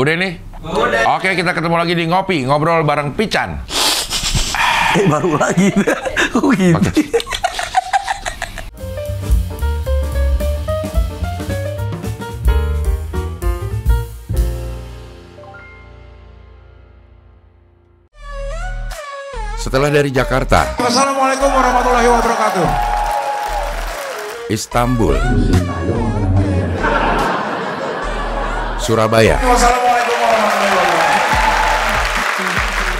Udah nih? Udah. Oke, kita ketemu lagi di Ngopi, ngobrol bareng Pican. Baru lagi. Oh gitu. Setelah dari Jakarta, Assalamualaikum warahmatullahi wabarakatuh. Istanbul, Surabaya. Wassalamualaikum warahmatullahi wabarakatuh.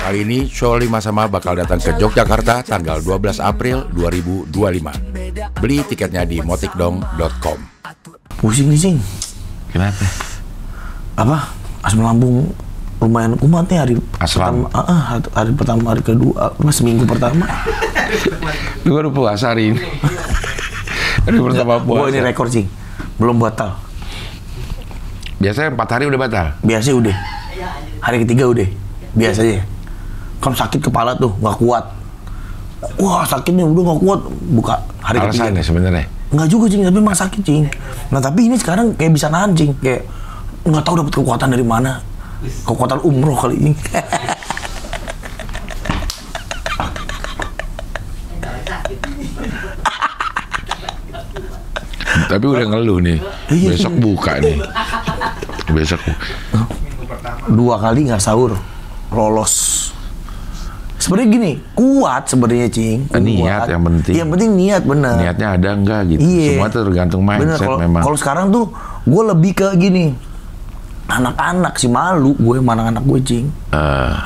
Kali ini show 5 sama bakal datang ke Yogyakarta tanggal 12 April 2025. Beli tiketnya di motikdong.com. Pusing nih, Cing. Kenapa? Apa? Asam lambung lumayan kumat nih hari Asam. pertama. Hari pertama, hari kedua, seminggu pertama. Lu baru puasa hari ini. Hari pertama puasa. Gua ini rekor, Cing. Belum batal. Biasanya 4 hari udah batal. Biasa udah. Hari ketiga udah. Biasa aja. Kan sakit kepala tuh, nggak kuat. Wah, sakitnya udah nggak kuat. Buka hari ketiga. Alasannya sebenarnya. Nggak juga, Cing, tapi emang sakit, Cing. Nah, tapi ini sekarang kayak bisa nahan, Cing. Kayak nggak tahu dapat kekuatan dari mana. Kekuatan umroh kali ini. Tapi udah ngeluh nih. Besok buka nih. Besok. 2 kali nggak sahur, lolos. Sebenarnya gini, kuat sebenarnya, Cing. Niat yang penting. Yang penting niat, bener. Niatnya ada enggak gitu. Iya. Semua tergantung mindset memang. Kalau sekarang tuh gue lebih ke gini. Anak-anak sih malu gue sama anak-anak gue, Cing.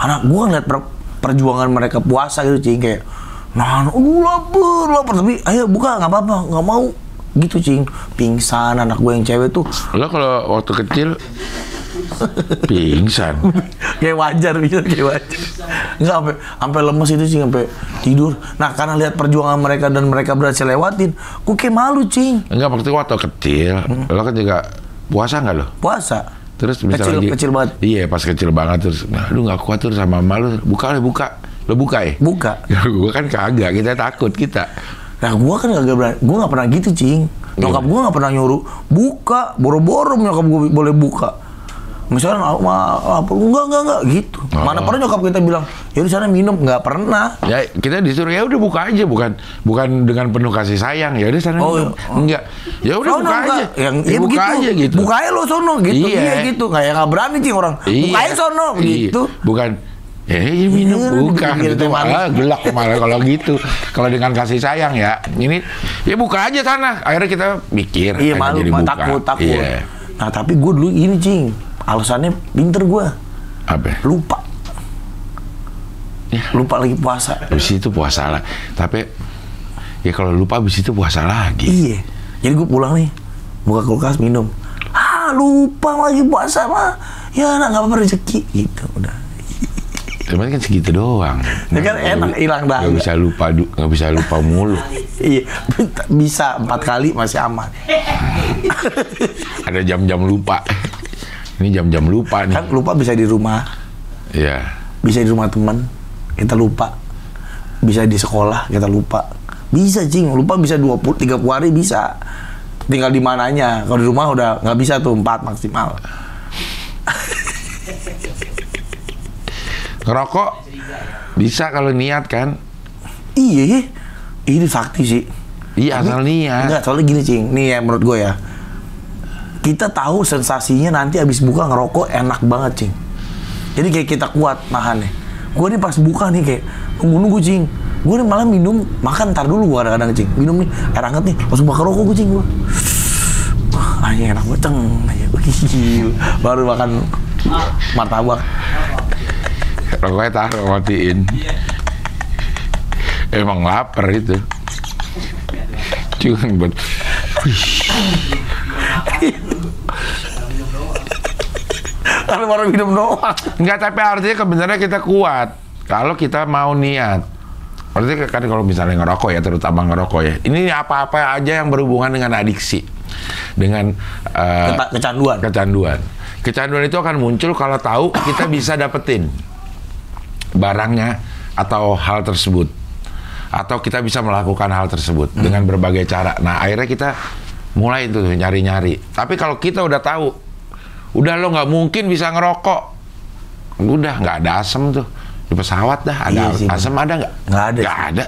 Anak gue ngeliat perjuangan mereka puasa gitu, Cing, kayak nah, lapar, tapi ayo buka, nggak apa-apa, nggak mau gitu, Cing. Pingsan anak gue yang cewek tuh. Lo kalau waktu kecil pingsan. Kayak wajar, bisa kayak wajar. Nggak sampai lemes itu, Cing, sampai tidur. Nah, karena lihat perjuangan mereka dan mereka berhasil lewatin, gue kayak malu, Cing. Enggak, waktu kecil, lo kan juga puasa nggak lo? Puasa. Terus misalnya Kecil banget. Iya, pas kecil banget terus. Nah, lu nggak kuat terus sama malu. Buka. Lo buka ya? Buka. Gue kan kagak, kita takut kita. Nah, gue kan gak berani. Gue gak pernah gitu, Cing. Nyokap gue gak pernah nyuruh buka. Boro-boro nyokap gue boleh buka. Misalnya, enggak gitu. Mana pernah nyokap kita bilang, ya di sana minum, nggak pernah. Ya kita disuruh ya udah buka aja, bukan dengan penuh kasih sayang. Ya udah sana minum. Enggak. Ya udah buka aja. Yang ya, buka gitu. aja gitu. Buka aja lo sono gitu. Iya, gitu. Nggak berani, Cing, orang. Iya. Buka aja sono gitu. Bukan. Ini minum, bukan. Itu gelak malah kalau gitu. Kalau dengan kasih sayang ya, ini ya buka aja sana. Akhirnya kita mikir. Iya, malu, takut. Iya. Nah, tapi gue dulu ini, Cing. Alasannya pinter gue. Apa? Lupa. Ya. Lupa lagi puasa. Habis itu puasa lah. Tapi ya kalau lupa habis itu puasa lagi. Iya. Jadi gue pulang nih, buka kulkas minum. Lupa lagi puasa mah. Ya nggak apa-apa, rezeki gitu udah. Cuman kan segitu doang. Ya kan enak, hilang dah. Nggak bisa lupa mulu. Iya, bisa 4 kali masih aman. Ada jam-jam lupa. Ini jam-jam lupa nih. Kan lupa bisa di rumah. Iya. Bisa di rumah teman, kita lupa. Bisa di sekolah, kita lupa. Bisa, Cing, lupa bisa 20-30 hari bisa. Tinggal di mananya. Kalau di rumah udah nggak bisa tuh, 4 maksimal. Ngerokok bisa kalau niat kan? Iya, ini sakti sih. Iya, asal niat. Enggak, soalnya gini, Cing. Nih ya menurut gue ya. Kita tahu sensasinya nanti abis buka ngerokok enak banget, Cing. Jadi kayak kita kuat nahannya. Gue nih pas buka nih kayak nunggu-nunggu, Cing. Gue nih malah minum, makan ntar dulu gue kadang-kadang, Cing. Minum nih, air hangat nih, langsung bakar rokok gue, Cing. Wah, anjing enak banget, Ceng. Baru makan martabak. Rokoknya taruh, matiin. Emang lapar itu. Cuma buat. Tapi baru minum doang. Enggak, tapi artinya sebenarnya kita kuat kalau kita mau niat. Artinya kan kalau misalnya ngerokok ya, terutama ngerokok ya. Ini apa-apa aja yang berhubungan dengan adiksi, dengan kecanduan. Kecanduan itu akan muncul kalau tahu kita bisa dapetin barangnya atau hal tersebut, atau kita bisa melakukan hal tersebut dengan berbagai cara. Nah, akhirnya kita mulai itu nyari-nyari. Tapi kalau kita udah tahu, Udah lo nggak mungkin bisa ngerokok. Udah nggak ada asem tuh di pesawat dah. Ada Iya sih, asem ada nggak? Nggak ada. Nggak ada.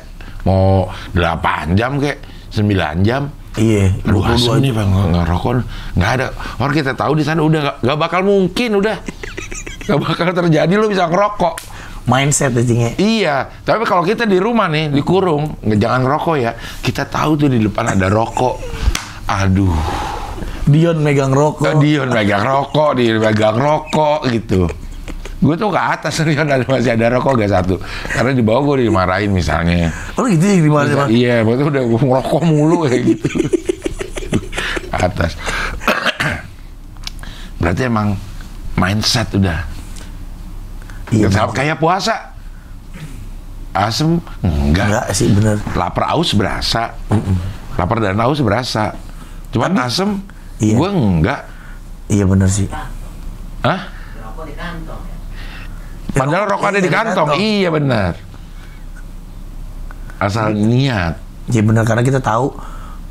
Mau 8 jam kayak 9 jam. Iya, Aduh 22 asem nih bang ngerokok. Nggak ada. Orang kita tahu di sana udah nggak bakal mungkin udah. Nggak bakal terjadi lo bisa ngerokok. mindset aja. Iya, tapi kalau kita di rumah nih, dikurung, jangan ngerokok ya. Kita tahu tuh di depan ada rokok. Aduh. Dion megang rokok. Dion megang rokok, dia megang rokok gitu. Gue tuh ke atas, Dion masih ada rokok gak satu. Karena di bawah gue dimarahin misalnya. Oh gitu ya gimana? Iya, gue tuh udah ngerokok mulu kayak gitu. Atas. Berarti emang mindset udah. Iya, Kayak puasa. Asem enggak sih bener. Lapar aus berasa. Lapar dan aus berasa. Cuman asem iya. gue enggak. Iya bener sih. Hah? Rokok di kantong ya. Padahal rokok ada di kantong. Iya benar. Asal niat. Iya bener karena kita tahu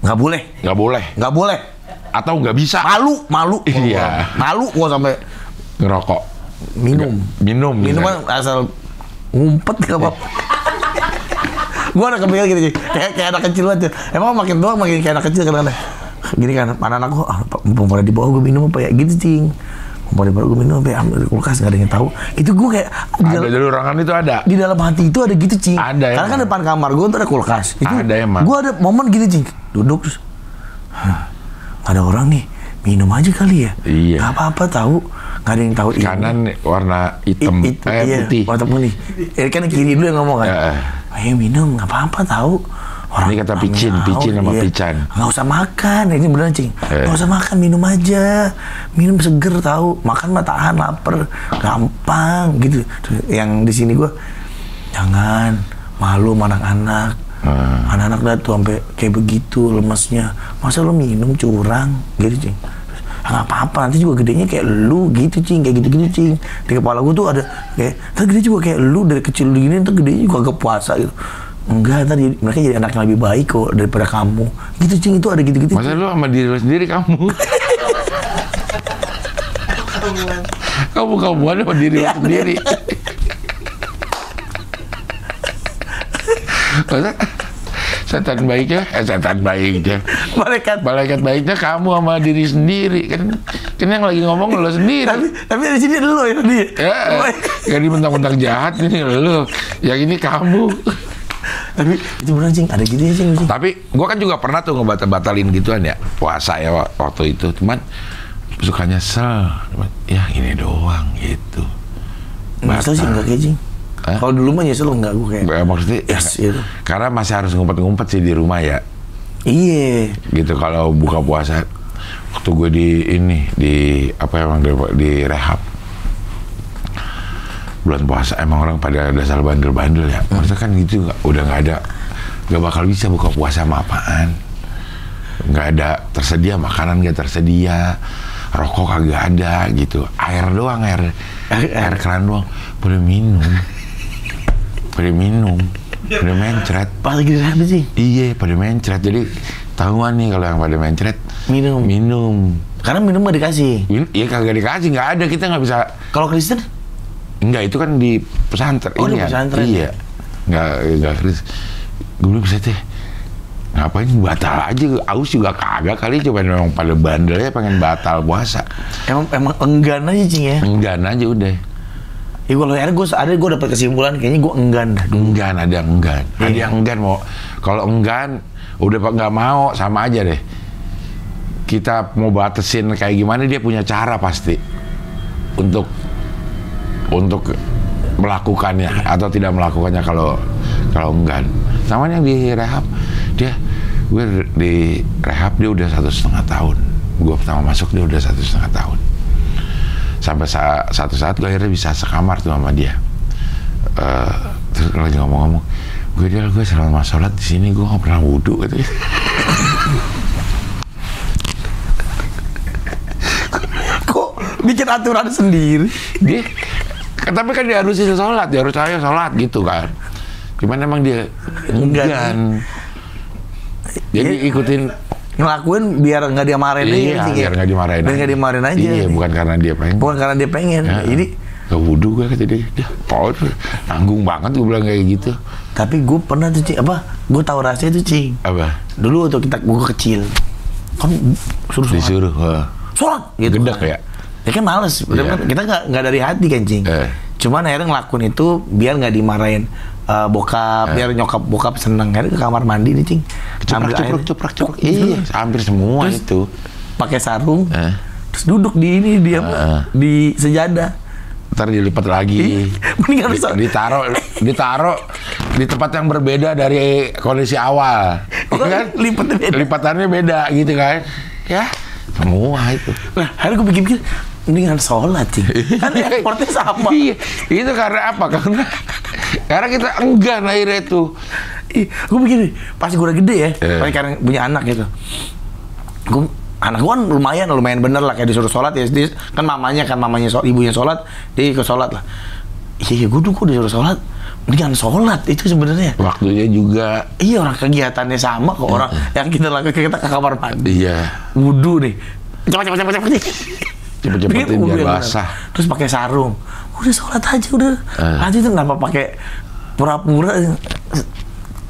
nggak boleh. Nggak boleh. Nggak boleh. Atau nggak bisa. Malu. Iya. Malu gua sampai Ngerokok. minum. Minum Minuman asal ngumpet gak apa-apa. Gua ada kepikiran gitu, kayak anak kecil aja. Emang makin tua makin kayak anak kecil kadang-kadang. Gini kan, anak-anak gua, mumpung pada di bawah gua minum apa ya gitu cing. Mumpung pada di bawah gua minum apa ya, ambil dari kulkas nggak ada yang tahu. Itu gua kayak Ada dari ruangan itu ada. di dalam hati itu ada gitu cing. Ada, karena kan emang. depan kamar gua tuh ada kulkas. Itu Ada, emang. Gua ada momen gini cing, duduk terus. Nggak ada orang nih, minum aja kali ya. Iya. Nggak apa-apa tahu. Nggak ada yang tahu ini. Kanan warna hitam, Iya, putih. warna putih. Kan kiri dulu yang ngomong kan. Ayo minum, nggak apa-apa tahu. Ini kata Picin sama iya. Pican. Nggak usah makan, ini beneran cing. Nggak usah makan, minum aja. Minum seger tahu. Makan mah tahan lapar, gampang gitu. Yang di sini gua jangan malu sama anak-anak. Anak-anak dah tuh sampai kayak begitu lemesnya. Masa lo minum curang gitu cing. Nggak apa-apa, nanti juga gedenya kayak lu gitu cing, kayak gitu-gitu cing. Di kepala gue tuh ada kayak, ntar gede juga kayak lu dari kecil gini, ntar gedenya juga agak puasa gitu. Enggak, ntar mereka jadi anak yang lebih baik kok daripada kamu. Gitu cing, itu ada gitu-gitu. Masa lu sama diri lu sendiri kamu? Kamu sama diri lu sendiri. Masa setan baiknya, malaikat baiknya kamu sama diri sendiri kan yang lagi ngomong lo sendiri. Tapi di sini lo ya tadi. Gak dimentang-mentang jahat ini lo, yang ini kamu. Tapi itu beneran cing, ada gitu ya cing. Tapi gua kan juga pernah tuh ngebatalin gituan ya puasa ya waktu itu, cuman suka nyesel, ya ini doang gitu. Nyesel sih enggak kayak cing. Kalau dulu mah nyesel enggak gue kayak. Maksudnya Yes, gitu. Karena masih harus ngumpet-ngumpet sih di rumah ya. Iya. Gitu kalau buka puasa waktu gue di rehab bulan puasa emang orang pada dasar bandel-bandel ya. Maksudnya kan gitu udah nggak bakal bisa buka puasa sama apaan. Nggak ada tersedia makanan, nggak tersedia rokok kagak ada gitu. Air doang, air keran doang. Boleh minum, pada mencret. Pas lagi rehab sih. Iya, pada mencret. Jadi tahuan nih kalau yang pada mencret minum. Karena minum nggak dikasih. Iya kagak dikasih, nggak ada, kita nggak bisa. Kalau Kristen? Enggak, itu kan di pesantren. Oh, di pesantren. Iya. Nggak Kristen. Gue bilang bisa teh. Ngapain batal aja, aus juga kagak kali, cuma memang pada bandelnya pengen batal puasa. Emang enggan aja cing ya? Enggan aja udah. Ya kalau akhirnya gue dapet kesimpulan kayaknya gue enggan dah. Enggan, ada yang enggan. Ada yang enggan mau. Kalau enggan udah nggak mau, sama aja deh. Kita mau batasin kayak gimana, dia punya cara pasti untuk melakukannya atau tidak melakukannya kalau enggan. Sama yang di rehab, gue di rehab dia udah 1,5 tahun. Gue pertama masuk dia udah 1,5 tahun. Sampai satu saat gue akhirnya bisa sekamar tuh sama dia. Terus lagi ngomong-ngomong, gue selama sholat di sini gue nggak pernah wudhu gitu. Kok bikin aturan sendiri? Tapi kan dia harus sholat, dia harus ayo sholat gitu kan. Cuman emang dia enggan. Jadi ikutin ngelakuin biar nggak dia marahin aja. Iya, biar nggak dimarahin Biar nggak dimarahin aja. Iya, bukan karena dia pengen. Bukan karena dia pengen. Ya, Jadi gak wudhu gue kata dia. Nanggung banget gue bilang kayak gitu. tapi gue pernah tuh Cing, gue tahu rahasia itu Cing. Apa? Dulu waktu gue kecil, kan suruh sholat. Disuruh. Sholat gitu. Gedek kan. ya? Ya kan males, Iya. kita nggak dari hati kan Cing. Cuman akhirnya ngelakuin itu biar nggak dimarahin bokap, biar nyokap bokap seneng. Akhirnya ke kamar mandi nih Cing. Cuprak. Iya, hampir semua Terus, itu. Pakai sarung, terus duduk di ini dia di sejadah. Ntar dilipat lagi. Mendingan Ditaruh di tempat yang berbeda dari kondisi awal. Oh, kan? Lipatannya beda gitu kan. Ya, semua itu. Nah, akhirnya gue pikir mendingan sholat Cing. Kan effortnya sama. Iya, itu karena apa? Karena kita enggan akhirnya itu. Gue pikir pas gue udah gede ya, pas karena punya anak gitu. Anak gue kan lumayan bener lah, kayak disuruh sholat ya. Dia, kan ibunya sholat, dia ikut sholat lah. Iya, gue disuruh sholat, mendingan sholat itu sebenarnya. Waktunya juga. Iya, orang kegiatannya sama kok orang yang kita lakukan, kita ke kamar mandi. Iya. Wudhu nih, Cepet-cepetin biar basah. Terus pakai sarung, udah sholat aja udah. Aja tuh kenapa pakai pura-pura?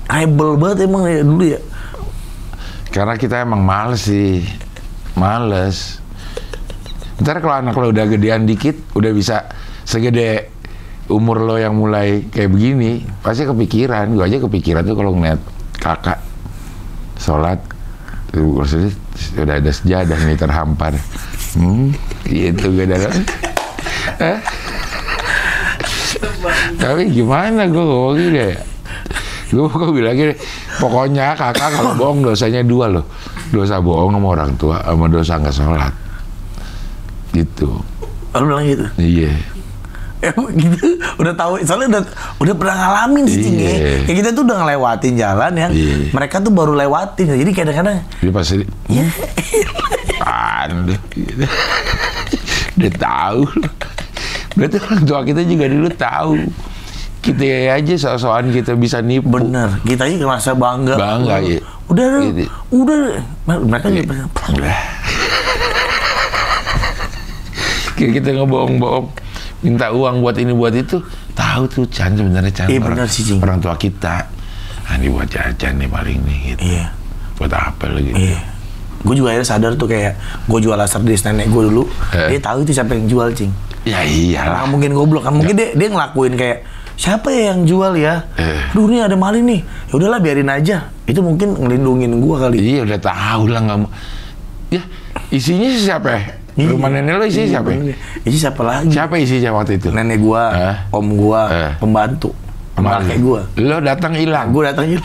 Rebel banget emang ya dulu ya. Karena kita emang males sih. Males. Ntar kalau anak lo udah gedean dikit, udah bisa segede umur lo yang mulai kayak begini, pasti kepikiran. Gue aja kepikiran tuh kalau ngeliat kakak sholat, udah ada sejadah nih terhampar. Gitu gue dalam. Tapi gimana gue ngomong gini ya? Gue bilang gini, pokoknya kakak kalau bohong dosanya 2 loh. Dosa bohong sama orang tua, sama dosa nggak sholat. Gitu. Lu bilang gitu? Iya. Gitu, udah tahu, soalnya udah pernah ngalamin sih Cing ya. Kayak kita tuh udah ngelewatin jalan yang mereka tuh baru lewatin. Jadi kadang-kadang dia pasti udah tahu. Berarti orang tua kita juga dulu tahu. Kita aja so-soan kita bisa nipu. Bener, kita aja ngerasa bangga. Bangga ya. Udah, gitu. Mereka juga kita ngebohong-bohong, minta uang buat ini buat itu, tahu tuh Chan sebenarnya Chan orang tua kita. Ini buat jajan nih paling nih gitu. Iya. Buat apa lagi? Iya. Gue juga akhirnya sadar tuh kayak gue jual laserdisc nenek gue dulu, dia tahu itu siapa yang jual Cing. Ya iyalah. Nah, mungkin goblok kan, mungkin dia ngelakuin kayak siapa ya yang jual ya? Aduh ini ada maling nih. Ya udahlah biarin aja. Itu mungkin ngelindungin gue kali. Iya udah tahu lah nggak mau. Ya isinya siapa? Rumah nenek lo isinya siapa? Isi siapa lagi? Siapa isinya waktu itu? Nenek gua, om gua, pembantu, kakek gua. Lo datang hilang. Gua datang hilang.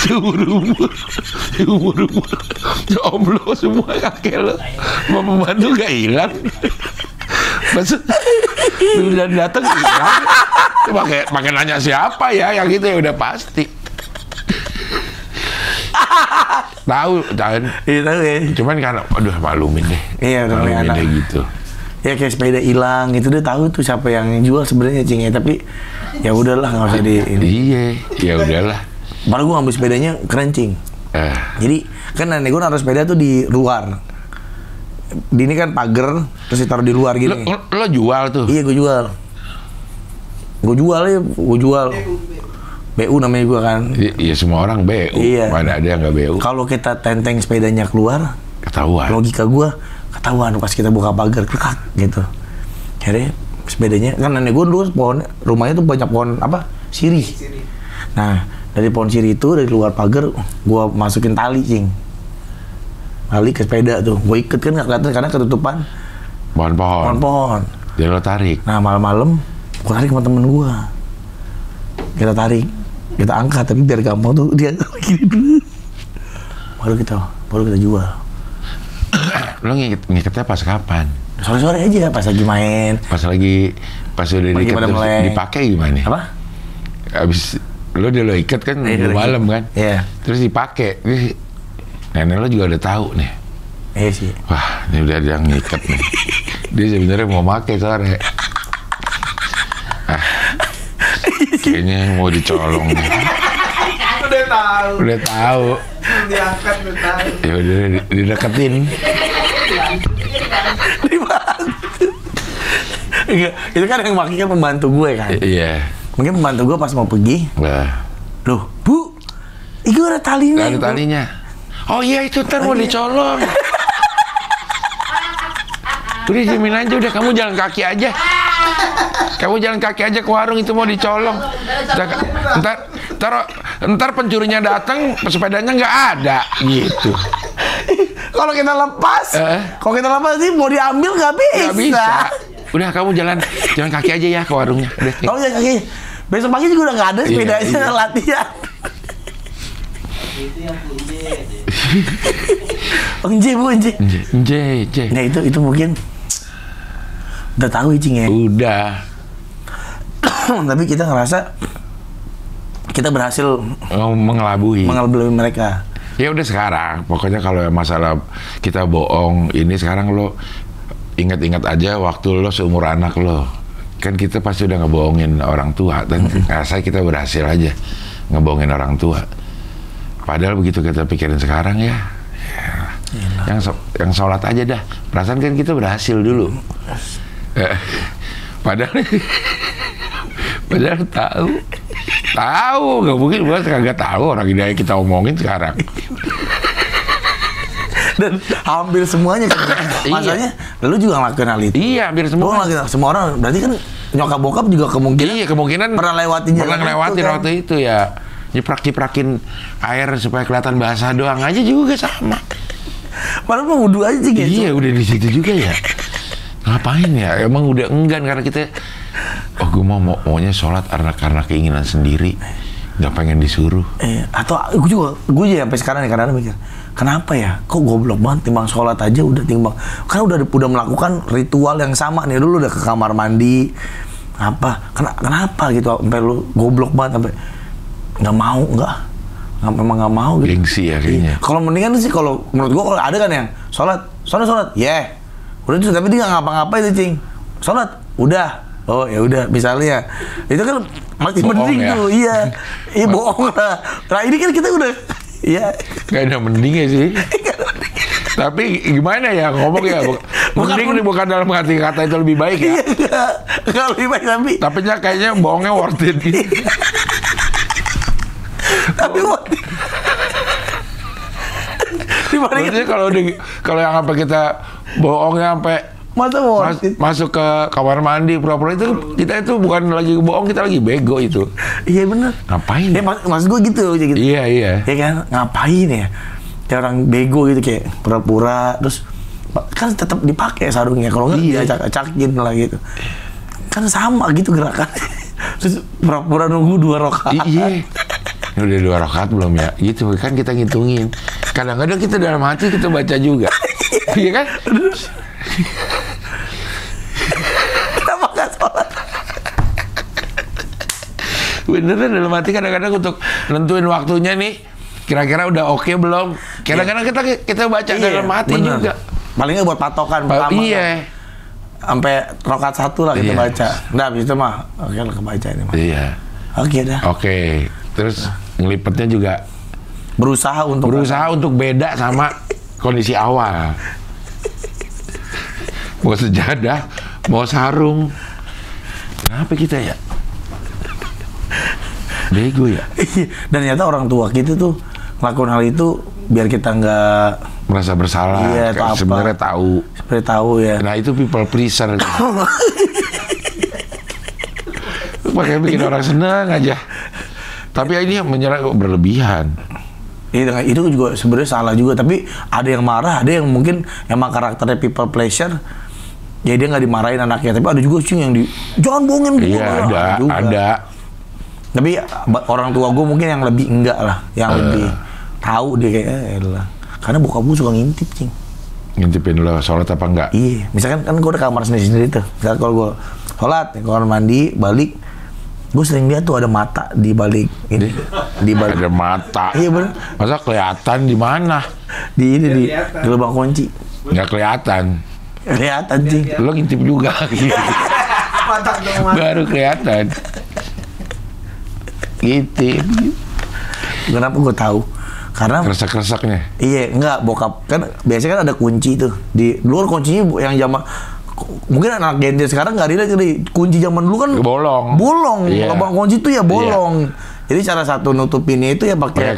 Seumur-umur om lo semua kakek lo mau pembantu gak hilang. Maksud udah datang hilang. Pakai nanya siapa ya yang itu ya udah pasti. Tahu kan? Iya tahu ya. Cuman kan aduh maklumin deh. Iya udah maklumin anak. Deh gitu. Ya kayak sepeda hilang itu dia tahu tuh siapa yang jual sebenarnya Cing ya, tapi ya udahlah nggak usah di ini. Iya, ya udahlah. Baru gue ngambil sepedanya keren Cing. Jadi kan nenek gue naruh sepeda tuh di luar. Di ini kan pagar terus ditaruh di luar gini. Lo jual tuh? Iya gue jual. Gue jual. BU namanya gue kan. Iya semua orang BU. Iya. Mana ada yang nggak BU? Kalau kita tenteng sepedanya keluar, ketahuan. Logika gue ketahuan pas kita buka pagar kekak gitu. Akhirnya sepedanya kan nenek gue dulu rumahnya tuh banyak pohon apa? Sirih. Nah dari pohon sirih itu dari luar pagar gue masukin tali Cing. Tali ke sepeda tuh, gue iket kan nggak kelihatan karena ketutupan pohon-pohon. Dia lo tarik. Nah malam-malam gue tarik sama temen gue. Kita tarik, kita angkat tapi biar gampang tuh dia gini dulu. Baru kita jual. Lo ngiketnya pas kapan? Sore-sore aja pas lagi main. Pas udah diikat terus dipakai gimana? Apa? Abis lo ikat kan malam kan? Iya. Terus dipakai. Nenek lo juga udah tahu nih. Iya sih. Wah, ini udah ada yang ngikat nih. Dia sebenarnya mau pakai sore. Kayaknya mau dicolong nih. Udah tahu. Udah tahu. Diangkat udah tahu. Ya udah dideketin. Enggak, itu kan yang makin pembantu gue kan. Iya. Mungkin pembantu gue pas mau pergi, Nah, loh, Bu, itu ada talinya. ada talinya. Oh iya itu ntar mau dicolong. Udah jamin aja, udah kamu jalan kaki aja. Kamu jalan kaki aja ke warung itu mau dicolong. Ntar pencurinya datang, sepedanya nggak ada, gitu. Kalau kita lepas, sih mau diambil nggak bisa. Nggak bisa. Udah kamu jalan kaki aja ya ke warungnya. Udah. Kamu jalan kaki. Besok pagi juga udah nggak ada sepedanya, Iya. latihan. Enje Bu, enje. Nje. Nah itu mungkin udah tahu Icing ya. Udah. Tapi kita ngerasa kita berhasil Mengelabui. mengelabui mereka. Ya udah sekarang, pokoknya kalau masalah kita bohong ini sekarang lo ingat-ingat aja waktu lo seumur anak lo. Kan kita pasti udah ngebohongin orang tua dan rasa kita berhasil aja ngebohongin orang tua. Padahal begitu kita pikirin sekarang ya yang sholat aja dah. Perasaan kan kita berhasil dulu. Padahal tahu nggak mungkin bukan kagak tahu orang ini kita omongin sekarang. Dan hampir semuanya kan. Masalahnya lu juga ngelakuin hal itu. Iya, hampir semua. Semua orang berarti kan nyokap bokap juga kemungkinan pernah lewatin kan? Waktu itu ya nyiprak-ciprakin air supaya kelihatan basah doang aja juga sama. Padahal mau wudhu aja gitu. Iya, udah di situ juga ya. Ngapain ya? Emang udah enggan karena kita gue maunya sholat karena keinginan sendiri, nggak pengen disuruh. Atau gue juga sampai sekarang nih kadang-kadang mikir, kenapa ya? Kok goblok banget timbang sholat aja udah timbang. Karena udah melakukan ritual yang sama nih, dulu udah ke kamar mandi apa? Kenapa gitu sampai lu goblok banget sampai memang nggak mau gitu. Gengsi ya kayaknya. Kalau mendingan sih kalau menurut gua kalau ada kan yang sholat, udah tuh tapi dia nggak ngapa-ngapain tuh Cing. Sholat, udah. Oh ya udah, misalnya itu kan masih mending ya? tuh, iya bohong lah. Nah ini kan kita udah, iya. Gak ada mendingnya sih. Tapi gimana ya ngomong ya? Mending bukan dalam arti kata itu lebih baik ya. Nggak lebih baik tapi kayaknya bohongnya worth it gitu. Tapi maksudnya kalau yang apa kita bohongnya sampai masuk ke kamar mandi pura-pura itu kita itu bukan lagi bohong, kita lagi bego itu. Iya bener. Ngapain? Ya maksud gue gitu. Iya. Ya kan ngapain ya? Kayak orang bego gitu kayak pura-pura terus kan tetap dipakai sarungnya kalau nggak diacak-acakin lah gitu. Kan sama gitu gerakan. Terus pura-pura nunggu 2 rakaat. Iya. Udah 2 rakaat belum ya? Gitu kan kita ngitungin. Kadang-kadang kita dalam hati kita baca juga. Iya kan? Kenapa nggak sholat? Beneran dalam hati kadang-kadang untuk nentuin waktunya nih. Kira-kira udah oke belum? Kadang-kadang kita baca dalam hati juga. Paling nggak buat patokan pertama. Iya. Sampai rakaat 1 lah kita baca. Nah, habis itu mah oke lah kebaca ini mah. Iya. Oke dah. Oke. Terus ngelipetnya juga berusaha untuk beda sama kondisi awal. Mau sejadah, mau sarung. Kenapa kita ya? Bego ya? Dan ternyata orang tua kita tuh ngelakuin hal itu biar kita nggak merasa bersalah. Iya, sebenarnya tahu. Sebenarnya tahu ya. Nah itu people pleaser. Makanya bikin orang senang aja. Tapi ini menyerang berlebihan. Itu juga sebenarnya salah juga. Tapi ada yang marah, ada yang mungkin emang karakternya people pleasure. Ya dia nggak dimarahin anaknya. Tapi ada juga sih yang jangan bohongin gue. Iya ada. Tapi orang tua gue mungkin yang lebih enggak lah, yang lebih tahu dia kayak lah. Karena bokap gue suka ngintip Cing. Ngintipin lo sholat apa enggak? Iya, misalkan kan gue udah kamar sendiri tuh. Misalkan kalau gue sholat, kamar mandi, balik, gue sering lihat tuh ada mata di balik ini. Di balik. Ada mata. Iya bener. Masa kelihatan di mana? Di lubang kunci. Nggak kelihatan. Kelihatan Cing. Lo ngintip juga. Matang dong, Mas. Baru kelihatan. Gitu. Kenapa gue tahu? Karena Kresek-kreseknya. iya, enggak, bokap kan biasanya kan ada kunci tuh. Di luar kuncinya yang zaman mungkin anak Gen Z sekarang nggak relate kali. Kunci zaman dulu kan Bolong. bolong. Iya. Lubang kunci tuh ya bolong. Jadi cara satu nutupinnya itu ya Pakai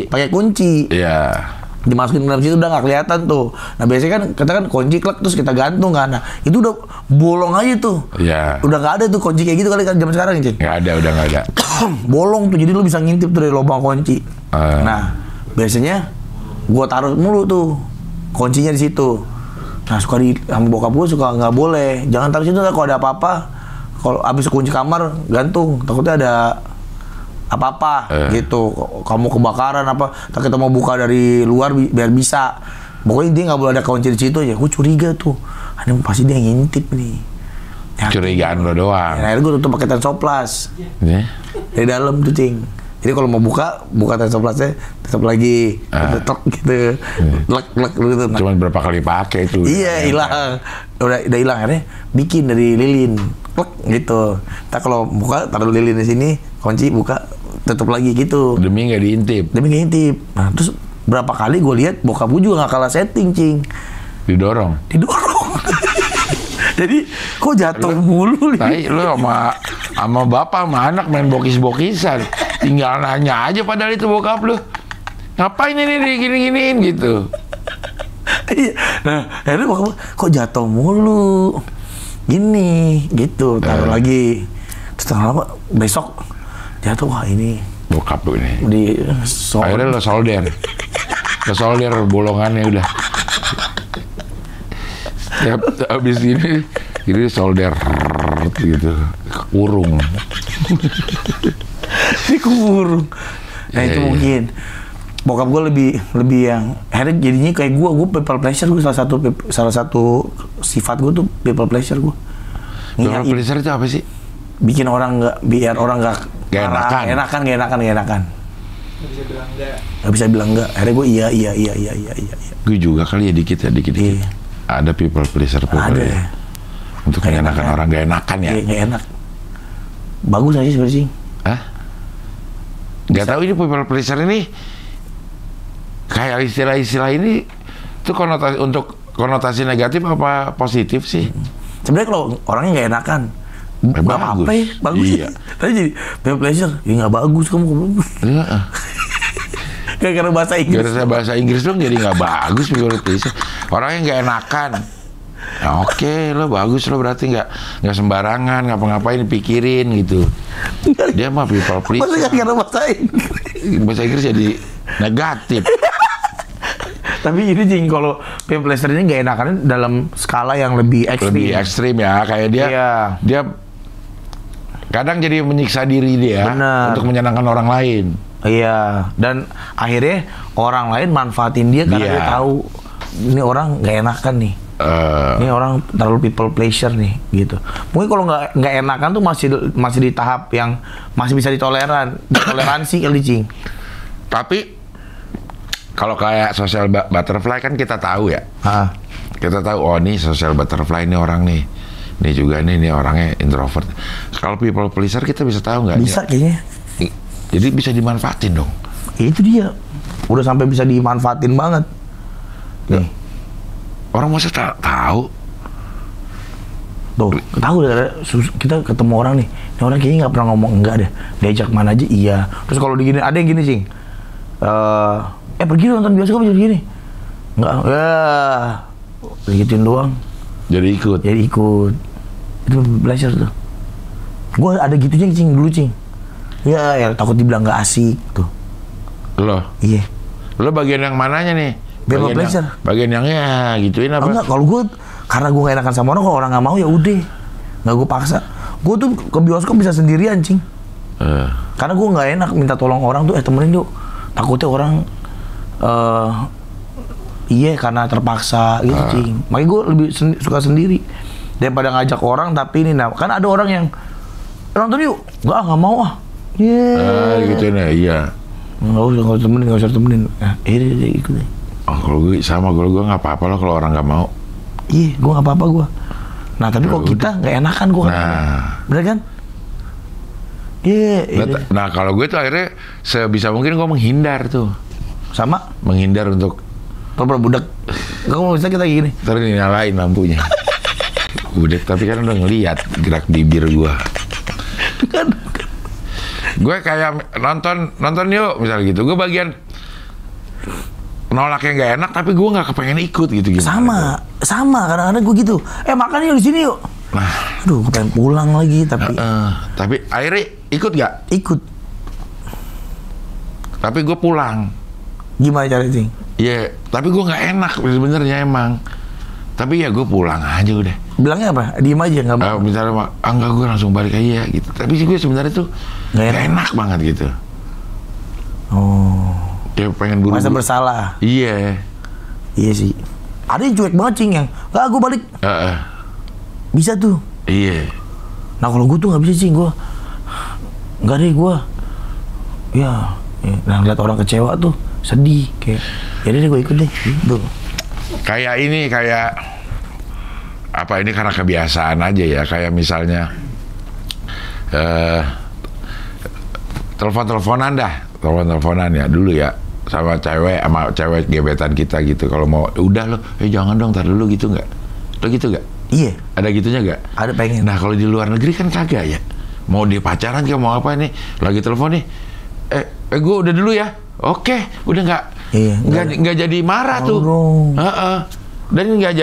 pakai kunci. Iya. dimasukin ke dalam situ udah nggak kelihatan tuh. Nah biasanya kan kita kan kunci klek terus kita gantung kan. Nah itu udah bolong aja tuh. Iya. Udah nggak ada tuh kunci kayak gitu kali kan zaman sekarang Cing. Nggak ada, udah nggak ada. Bolong tuh jadi lu bisa ngintip tuh dari lubang kunci. Nah biasanya gua taruh mulu tuh kuncinya di situ. Nah suka sama bokap gua suka nggak boleh, jangan taruh situ kalau ada apa-apa. Kalau abis kunci kamar gantung, takutnya ada apa-apa gitu. Kamu kebakaran apa? Tak kita mau buka dari luar biar bisa. Pokoknya dia nggak boleh ada kunci di situ aja. Gua curiga tuh, ada pasti dia ngintip nih. Ya, Curigaan lo doang. nah, akhirnya gua tutup pakai tensoplas Ya. dari dalam tuh Cing. Jadi kalau mau buka tensoplasnya tetap lagi tek gitu, lek gitu. Nah, Cuman berapa kali pakai itu. iya hilang, udah hilang akhirnya bikin dari lilin, klek gitu. Kita kalau buka taruh lilin di sini, kunci buka tutup lagi gitu. Demi nggak diintip. Demi ngintip. Nah terus berapa kali gue lihat bokap gue juga nggak kalah setting Cing, Didorong. Jadi kok jatuh mulu nih. Tapi lu sama bapak sama anak main bokis-bokisan. Tinggal nanya aja padahal itu bokap lu. Ngapain ini gini-giniin gitu. Iya. Nah, akhirnya bokap kok jatuh mulu. Gini, gitu. Taruh lagi. Terus tengah lama besok jatuh, wah ini Bokap lu ini. di Akhirnya lo solder. Lo solder bolongannya udah. Tiap habis ini solder gitu. Kurung. dikurung. Nah itu Iya. mungkin bokap gue lebih yang akhirnya jadinya kayak gue people pleasure. Gue salah satu sifat gue tuh people pleasure gue. People pleasure itu apa sih? Bikin orang biar orang nggak Gak enakan. Nggak bisa bilang enggak. Nggak bisa bilang enggak. Akhirnya gue iya. Gue juga kali ya dikit. Iya. Ada people pleasure. Ada. Ya. Untuk Kayak menyenangkan enak. orang gak enakan ya. Iya, nggak enak. Bagus aja sebenarnya sih. Hah? Gak tahu ini people pleasure ini kayak istilah-istilah ini tuh konotasi negatif apa positif sih? Sebenarnya kalau orangnya nggak enakan, nggak bagus. apa-apa ya, bagus. Iya. Tapi jadi people pleasure, ya nggak bagus kamu. Iya. Gara-gara bahasa Inggris. Gara-gara bahasa Inggris dong jadi nggak bagus people pleasure. Orangnya nggak enakan. Ya, oke, lo bagus lo berarti nggak sembarangan ngapa-ngapain pikirin gitu. Dia mah people Masa pleasure. gara-gara bahasa Inggris? Bahasa Inggris jadi negatif. Tapi ini Jing, kalau people pleasure ini nggak enakan dalam skala yang lebih ekstrim. Lebih ekstrim ya, kayak dia Iya. dia kadang jadi menyiksa diri dia Benar. untuk menyenangkan orang lain. Iya, dan akhirnya orang lain manfaatin dia karena Iya. dia tahu ini orang nggak enakan nih. Ini orang terlalu people pleasure nih, gitu. Mungkin kalau nggak enakan tuh masih di tahap yang masih bisa ditoleransi kali Cing. Tapi kalau kayak social butterfly kan kita tahu ya. Kita tahu oh nih social butterfly ini orang nih. Ini juga nih orangnya introvert. Kalau people pleaser kita bisa tahu nggak? Bisa kayaknya. Jadi bisa dimanfaatin dong. Itu dia. Udah sampai bisa dimanfaatin banget. Nih. Orang masa tahu? Tuh, tahu kita ketemu orang nih. Ini orang kayaknya nggak pernah ngomong enggak deh. Diajak mana aja iya. Terus kalau digini ada yang gini Cing. Pergi nonton bioskop jadi gini. Enggak. Begituin doang. Jadi ikut. Itu belajar tuh. Gue ada gitunya Cing dulu Cing. Ya takut dibilang nggak asik tuh. Lo? Iya. Lo bagian yang mananya nih? People pleasure. Bagian yang ya gituin apa? Enggak, kalau gue karena gue gak enakan sama orang, kalau orang nggak mau ya udah, nggak gue paksa. Gue tuh ke bioskop bisa sendirian Cing. Karena gue nggak enak minta tolong orang tuh, temenin yuk. Takutnya orang iya karena terpaksa gitu Cing. Makanya gue lebih suka sendiri daripada ngajak orang. Tapi ini kan ada orang yang nonton yuk, nggak mau ah. Gituin ya, iya. Nggak usah temenin. Nah, ini ikut deh. Oh, kalau gue sama, kalau gue nggak apa-apa loh kalau orang nggak mau. Iya, gue nggak apa-apa gue. Nah tapi kok kita nggak enakan gue kan? Bener kan? Iya. Nah kalau gue tuh akhirnya sebisa mungkin gue menghindar tuh. Sama? Menghindar untuk Pura-pura budak. Kamu bisa kita gini. terus nyalain lampunya. Udah, tapi kan udah ngeliat gerak bibir gue. Gue kayak nonton yuk misalnya gitu. Gue bagian nolak yang gak enak, tapi gue nggak kepengen ikut gitu gimana? Sama. Kadang-kadang gue gitu. Makan yuk di sini yuk. Nah, Aduh, gue pengen pulang lagi tapi akhirnya ikut gak? ikut. Tapi gue pulang. Gimana caranya sih? Iya, tapi gue nggak enak sebenarnya emang. Tapi ya gue pulang aja udah. Bilangnya apa? Diem aja nggak mau. Misalnya enggak, gue langsung balik aja gitu. Tapi sih gue sebenarnya tuh nggak enak banget gitu. Oh. Kayak pengen buru-buru. Masa bersalah. Iya. Iya sih. Ada yang cuek banget cing yang, nggak gue balik. Bisa tuh. Iya. Nah kalau gue tuh nggak bisa cing, gue nggak deh gue. Ya, nah lihat orang kecewa tuh sedih kayak. Jadi deh gue ikut deh. Gitu. Kayak apa ini karena kebiasaan aja ya. Kayak misalnya telepon-teleponan ya dulu ya sama cewek gebetan kita gitu. Kalau mau udah lo, jangan dong, tar dulu gitu nggak? Lo gitu nggak? Iya. Ada gitunya nggak? Ada pengen. Nah kalau di luar negeri kan kagak ya. Mau dia pacaran kayak mau apa nih? Lagi telepon nih. Gue udah dulu ya. Oke, udah nggak. Iya. Nggak jadi marah tuh. Dan nggak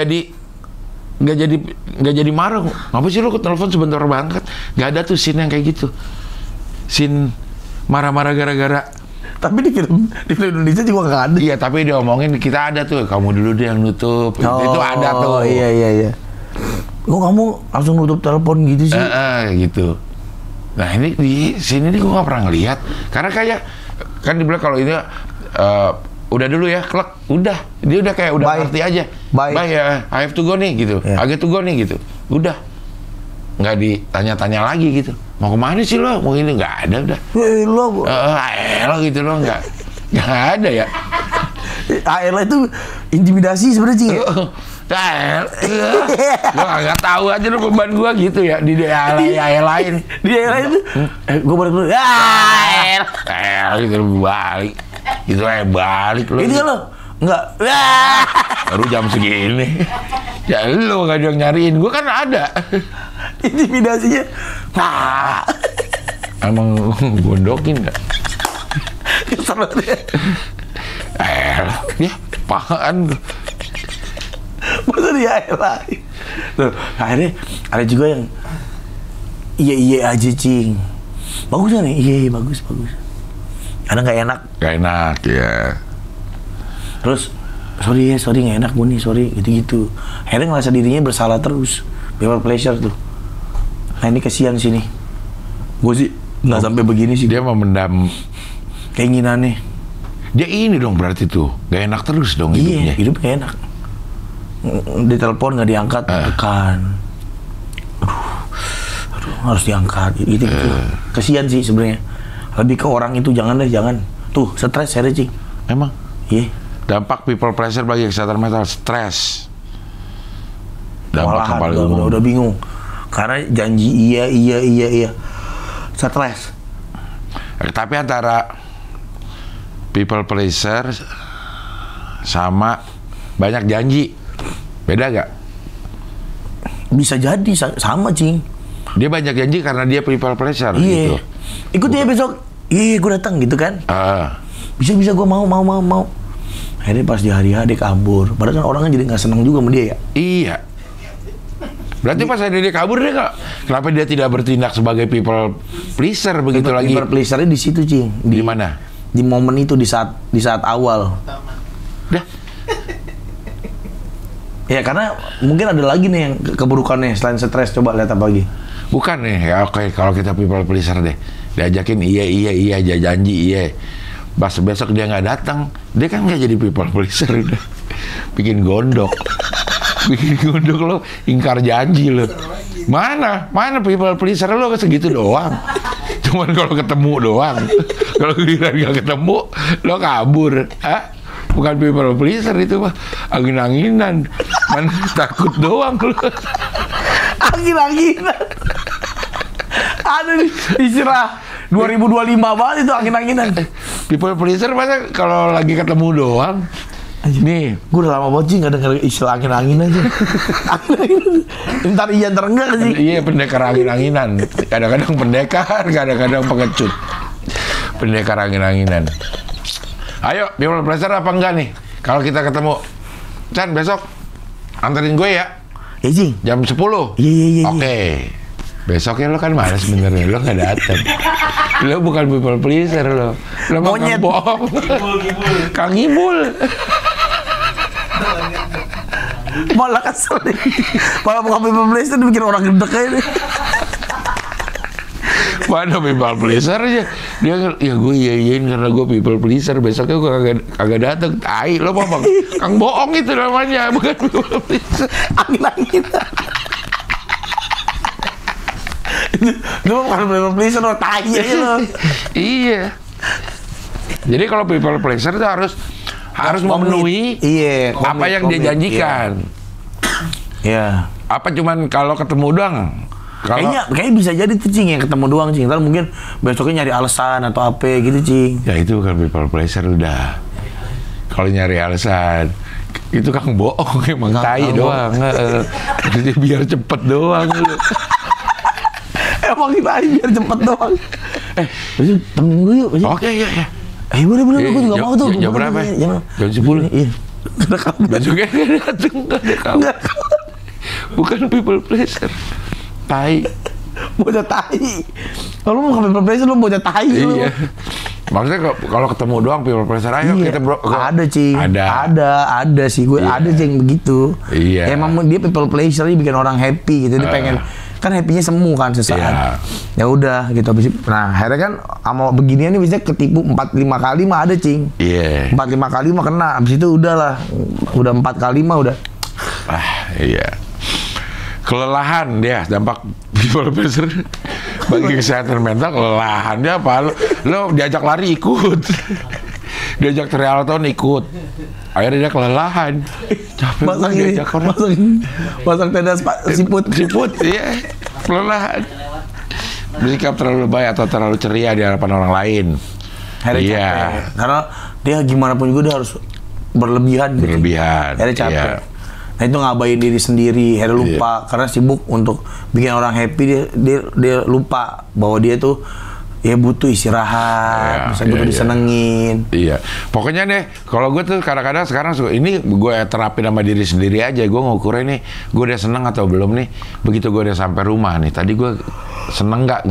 jadi marah. Ngapa sih lo telepon sebentar banget? Nggak ada tuh scene yang kayak gitu. Scene marah-marah gara-gara. Tapi di film Indonesia juga nggak ada. Iya, tapi dia omongin kita ada tuh. Kamu dulu deh yang nutup. Itu ada tuh. Iya. Kok kamu langsung nutup telepon gitu sih? Gitu. Nah ini di sini nih gue nggak pernah ngeliat. Karena kayak kan dibilang kalau ini udah dulu ya, klek, udah. Dia udah kayak udah ngerti aja. Bye ya, I have to go nih gitu. I get to go nih gitu. Udah. Nggak ditanya-tanya lagi gitu. Mau kemana sih lo? Mau ini nggak ada udah. Lo gitu lo nggak ada ya. AL itu intimidasi sebenarnya sih. Gue nggak tahu aja lo beban gue gitu ya di daerah lain. Di daerah itu, gue balik dulu. Gitu balik. Gitu balik lo. Ini lo nggak. Baru jam segini. Ya lo nggak ada yang nyariin. Gue kan ada. Intimidasinya. Emang gondokin nggak? Kesel dia. Ya apaan? Masa dia lain. Tuh, akhirnya ada juga yang iya aja cing. Bagus kan nih? Iya bagus. Ada nggak enak? Gak enak ya. Terus sorry nggak enak gue nih, sorry gitu. Akhirnya ngerasa dirinya bersalah terus. People pleasure tuh. Nah ini kasihan sini. Gue sih nggak sampai begini sih. Dia memendam keinginannya. Dia ini dong berarti tuh gak enak terus dong hidupnya. Iya, hidup gak enak. Ditelepon nggak diangkat, tekan. Aduh, harus diangkat. Gitu. Kasihan sih sebenarnya. Lebih ke orang itu jangan. Tuh stres saya cing. Emang? Iya. Dampak people pleasure bagi kesehatan mental, stres. Dampak yang paling umum. Udah bingung. Karena janji iya. Stres. Tapi antara people pleasure sama banyak janji, beda gak? Bisa jadi sama cing. Dia banyak janji karena dia people pleasure gitu. Ikut ya besok. Iya, gue datang gitu kan. Bisa gue mau. Akhirnya pas di hari dia kabur. Padahal kan orangnya jadi nggak senang juga sama dia ya. Iya. Berarti pas dia kabur dia nggak. Kenapa dia tidak bertindak sebagai people pleaser begitu lagi? People pleasernya di situ cing. Di mana? Di momen itu di saat awal. Dah. Ya karena mungkin ada lagi nih yang keburukannya selain stres. Coba lihat apa lagi. Bukan nih, ya oke, kalau kita people pleaser deh, diajakin iya aja janji iya. Pas besok dia nggak datang, dia kan nggak jadi people pleaser udah. Bikin gondok lo, ingkar janji lo. Mana people pleaser lo segitu doang. Cuman kalau ketemu doang. Kalau giliran nggak ketemu, lo kabur. Bukan people pleaser itu mah, angin-anginan. Man, takut doang lo. Angin-anginan. Ada nih istilah 2025 banget itu angin-anginan. People pleaser masa kalau lagi ketemu doang. Nih, Gue udah lama banget sih nggak dengar istilah angin-angin aja. Angin-anginan. Ntar iya ntar enggak sih. iya pendekar angin-anginan. Kadang-kadang pendekar, kadang-kadang pengecut. Pendekar angin-anginan. Ayo, people pleaser apa enggak nih? Kalau kita ketemu, Chan besok anterin gue ya. Ya Cing. Jam 10. Iya. Oke. Besoknya lo kan malas sebenarnya, lo nggak datang. Lo bukan people pleaser lo. Lo mau Monyet. bohong. Kang Ibul. Malah kesel nih. Malah bukan people pleaser bikin orang gedek aja nih. Mana people pleaser aja. Dia ya gue iyain karena gue people pleaser. Besoknya gue kagak datang. Tai lo mau bang. Kang bohong itu namanya, bukan people pleaser. Angin-anginan. Itu bukan people pleaser lo, tai aja lo. Iya. Jadi kalau people pleaser itu harus memenuhi Iya, apa yang dia janjikan. Iya. Apa cuman kalau ketemu doang? Kalau Kayaknya bisa jadi tuh Cing yang ketemu doang Cing. Ntar mungkin besoknya nyari alasan atau apa gitu Cing. ya itu bukan people pleaser udah. Kalau nyari alasan itu Kang bohong emang tai doang. Jadi biar cepet doang lu. Emang kita biar cepet doang. Besok temenin gue yuk. Besok. Oke ya. Boleh, gue juga mau tuh. Jam berapa? Jam 10. Iya. Udah kamu. Besoknya nggak dateng, nggak ada kamu. Enggak. Bukan people pleaser. Tai. Bocah tai. Kalau mau ke people pleaser lu bocah tai lu. Iya. Maksudnya kalau ketemu doang people pleaser ayo Iya. kita bro. Ada Cing. Ada sih gue. Iya. Ada Cing begitu. Iya. Ya, emang dia people pleaser dia bikin orang happy gitu. Dia pengen kan happy-nya semu kan sesaat. Iya. Ya udah gitu habis. Nah, akhirnya kan sama beginian nih bisa ketipu 4-5 kali mah ada Cing. Iya. 4-5 kali mah kena. Habis itu udahlah. Udah 4 kali mah udah. Iya. Kelelahan dia dampak people pleaser bagi kesehatan mental. Kelelahan dia apa? Lo diajak lari ikut, diajak triathlon ikut, akhirnya dia kelelahan. Capek Masang banget ini, diajak orang. masang tenda siput. Siput, iya, kelelahan. Bersikap terlalu baik atau terlalu ceria di hadapan orang lain. Akhirnya Iya. capek. Karena dia gimana pun juga dia harus berlebihan. Gitu. Berlebihan. Akhirnya capek. Iya. Nah itu ngabain diri sendiri, akhirnya lupa karena sibuk untuk bikin orang happy dia lupa bahwa dia tuh ya butuh istirahat, Iya, butuh iya. disenengin. Iya, pokoknya deh, kalau gue tuh kadang-kadang sekarang ini gue terapin sama diri sendiri aja. Gue ngukurnya nih, gue udah seneng atau belum nih. Begitu gue udah sampai rumah nih, tadi gue seneng nggak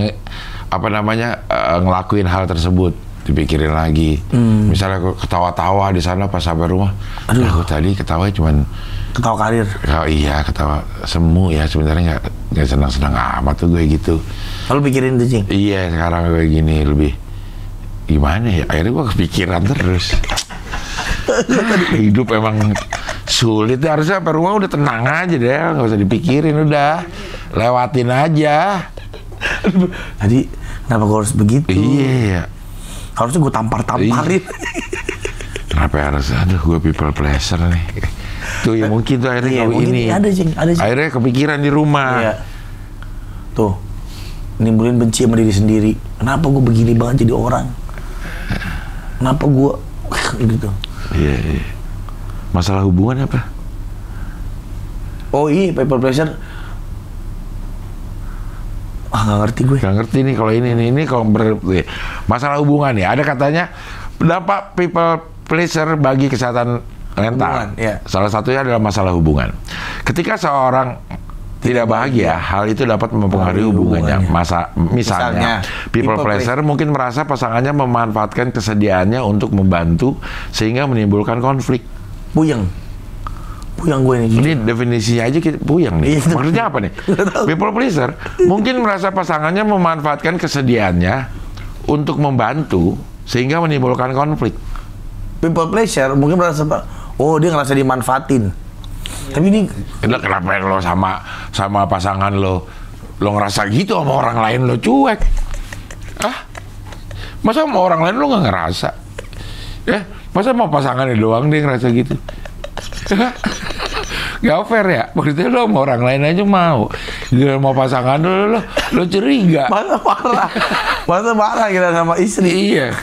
ngelakuin hal tersebut. Dipikirin lagi. Misalnya gue ketawa-tawa di sana pas sampai rumah. Aduh, gue tadi ketawa cuman Ketawa karir. oh, iya ketawa semu ya sebenarnya nggak senang-senang amat tuh gue gitu. Lalu pikirin tuh Cing. Iya sekarang gue gini lebih gimana ya, akhirnya gue kepikiran terus. Hidup emang sulit ya, harusnya sampai rumah udah tenang aja deh, nggak usah dipikirin, udah lewatin aja. Tadi kenapa gue harus begitu? Iya. Harusnya gue tampar-tamparin. Kenapa harus, aduh gue people pleaser nih. Tuh ya mungkin tuh akhirnya Iya, kalau mungkin ini. ada Cing. Akhirnya kepikiran di rumah. Iya. Tuh, nimbulin benci sama diri sendiri. Kenapa gue begini banget jadi orang? Kenapa gue gitu? Iya, iya. Masalah hubungan apa? Oh iya, people pleasure. Nggak ngerti gue. Gak ngerti nih kalau ini kalau masalah hubungan ya. Ada katanya dampak people pleaser bagi kesehatan mental. Hubungan, ya. Salah satunya adalah masalah hubungan. Ketika seorang tidak bahagia, hal itu dapat mempengaruhi hubungannya. Misalnya, people pleaser mungkin merasa pasangannya memanfaatkan kesediaannya untuk membantu sehingga menimbulkan konflik. Puyeng gue nih. Ini definisinya aja kita puyeng nih. Iya. Maksudnya apa nih? People pleaser mungkin merasa pasangannya memanfaatkan kesediaannya untuk membantu sehingga menimbulkan konflik. People pleasure mungkin merasa oh dia ngerasa dimanfaatin. Tapi ini Kenapa lo sama pasangan lo ngerasa gitu, sama orang lain lo cuek? Masa sama orang lain lo nggak ngerasa? Masa mau pasangannya doang dia ngerasa gitu? Gak fair ya? Maksudnya lo sama orang lain aja mau. Gila mau pasangan lo curiga. Masa marah kita sama istri. Iya.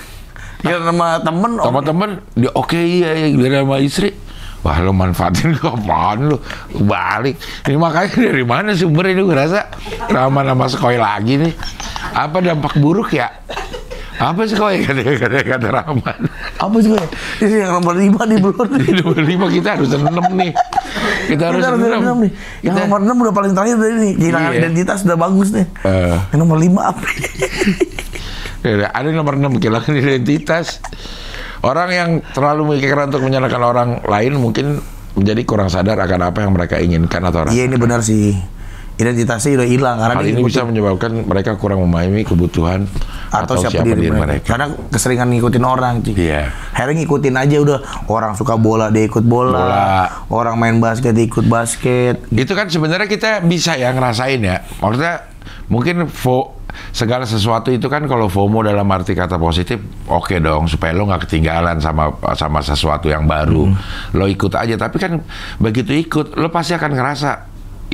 Kita sama temen. Sama temen, dia oke iya, gila sama istri. Wah lo manfaatin gue apaan lo? Balik. Ini makanya dari mana sumber ini gue rasa Rahman sama Skoy lagi nih. Apa dampak buruk ya? Apa sih Skoy kata Rahman? Apa sih gue? Ini yang nomor 5 nih belum. Di nomor 5 kita harus 6 nih. Kita harus 6 nih. Yang nomor 6 udah paling terakhir dari ini. Kehilangan identitas udah bagus nih. Yang nomor 5 apa? Ada nomor 6 kehilangan identitas. Orang yang terlalu memikirkan untuk menyenangkan orang lain mungkin menjadi kurang sadar akan apa yang mereka inginkan atau iya ini benar sih. Identitasnya udah hilang karena hal ini bisa menyebabkan mereka kurang memahami kebutuhan atau siapa diri mereka. Karena keseringan ngikutin orang, Cik. Iya. Akhirnya ngikutin aja udah. Orang suka bola, dia ikut bola. Orang main basket, dia ikut basket. Itu kan sebenarnya kita bisa ya ngerasain ya. Maksudnya mungkin segala sesuatu itu kan kalau FOMO dalam arti kata positif, oke dong supaya lo nggak ketinggalan sama sesuatu yang baru. Lo ikut aja, tapi kan begitu ikut lo pasti akan ngerasa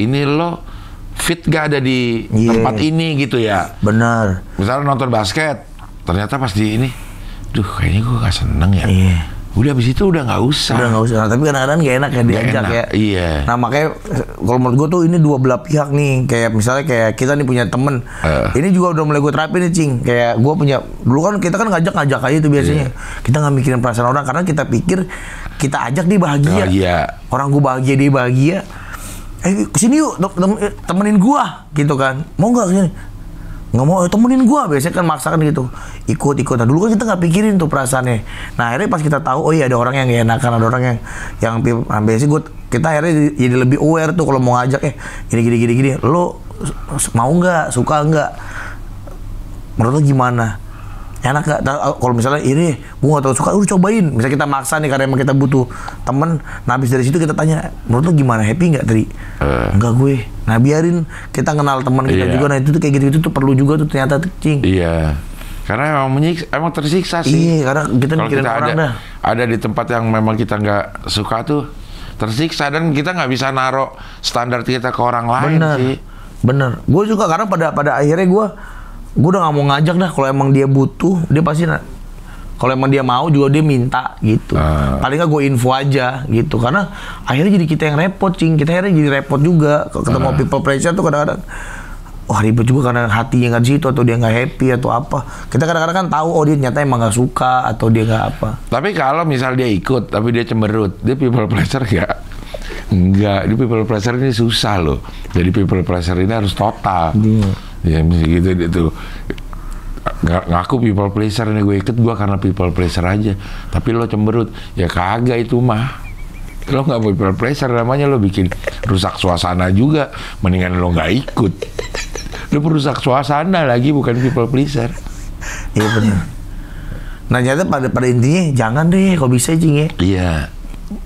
ini lo fit gak ada di tempat ini gitu ya. Benar. Misalnya nonton basket, ternyata pas di ini, duh kayaknya gue gak seneng ya. Udah abis itu udah nggak usah. Nah, tapi kadang-kadang gak enak ya diajak ya. Iya. Nah makanya kalau menurut gue tuh ini dua belah pihak nih. Kayak misalnya kayak kita nih punya temen. Ini juga udah mulai gue terapin nih, Cing. Kayak gue punya, dulu kan kita kan ngajak aja tuh biasanya. Kita nggak mikirin perasaan orang karena kita pikir kita ajak dia bahagia. Orang gue bahagia, dia bahagia. Kesini yuk, temenin gua gitu kan. Mau nggak kesini? Nggak mau, temenin gua. Biasanya kan maksakan gitu. Ikut. Nah dulu kan kita nggak pikirin tuh perasaannya. Nah akhirnya pas kita tahu, oh iya ada orang yang nggak enakan, ada orang yang biasanya kita akhirnya jadi lebih aware tuh kalau mau ngajak gini. Lo mau nggak? Suka nggak? Menurut lo gimana? Enak gak? Kalau misalnya ini gue gak tau suka, cobain. Misalnya kita maksa nih karena emang kita butuh temen. Nah habis dari situ kita tanya, menurut lo gimana? Happy gak Tri? Enggak gue. Nah biarin kita kenal teman kita juga. Nah itu tuh kayak gitu tuh perlu juga tuh ternyata tuh, Cing. Iya. Karena emang tersiksa sih. Iya, karena kita mikirin orang dah. Ada di tempat yang memang kita nggak suka tuh tersiksa, dan kita nggak bisa naruh standar kita ke orang lain sih. Bener. Gue juga karena pada akhirnya gue udah nggak mau ngajak dah. Kalau emang dia butuh, dia pasti kalau emang dia mau juga dia minta gitu. Paling nggak gue info aja gitu. Karena akhirnya jadi kita yang repot, Cing. Kita akhirnya jadi repot juga. Ketemu people pressure tuh kadang-kadang, wah ribet juga karena hatinya nggak di situ atau dia nggak happy atau apa. Kita kadang-kadang kan tahu, oh dia ternyata emang nggak suka atau dia nggak apa. Tapi kalau misal dia ikut tapi dia cemberut, dia people pleasure nggak? Enggak, di people pleasure ini susah loh. Jadi people pleasure ini harus total. Ya gitu gitu. Ngaku people pleasure nih, gue ikut gue karena people pleasure aja. Tapi lo cemberut, ya kagak itu mah. Lo nggak people pleasure namanya, lo bikin rusak suasana juga. Mendingan lo nggak ikut. Lo perusak suasana lagi, bukan people pleasure. Iya benar. Nah ternyata pada intinya jangan deh, kalau bisa, Cing ya. Iya.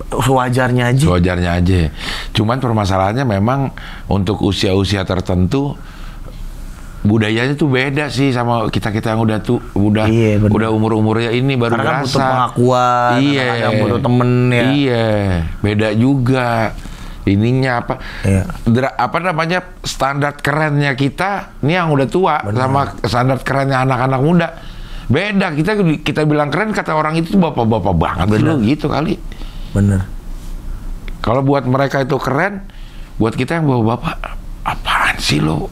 Sewajarnya aja. Cuman permasalahannya memang untuk usia-usia tertentu budayanya tuh beda sih sama kita yang udah umur-umurnya ini baru karena berasa. Butuh pengakuan, ada butuh temen ya. Iya, beda juga. Ininya apa? Iya. Apa namanya, standar kerennya kita ini yang udah tua. Bener. Sama standar kerennya anak-anak muda. Beda. Kita bilang keren, kata orang itu bapak-bapak banget. Bener. Gitu kali. Bener. Kalau buat mereka itu keren, buat kita yang bapak-bapak, apaan sih lo?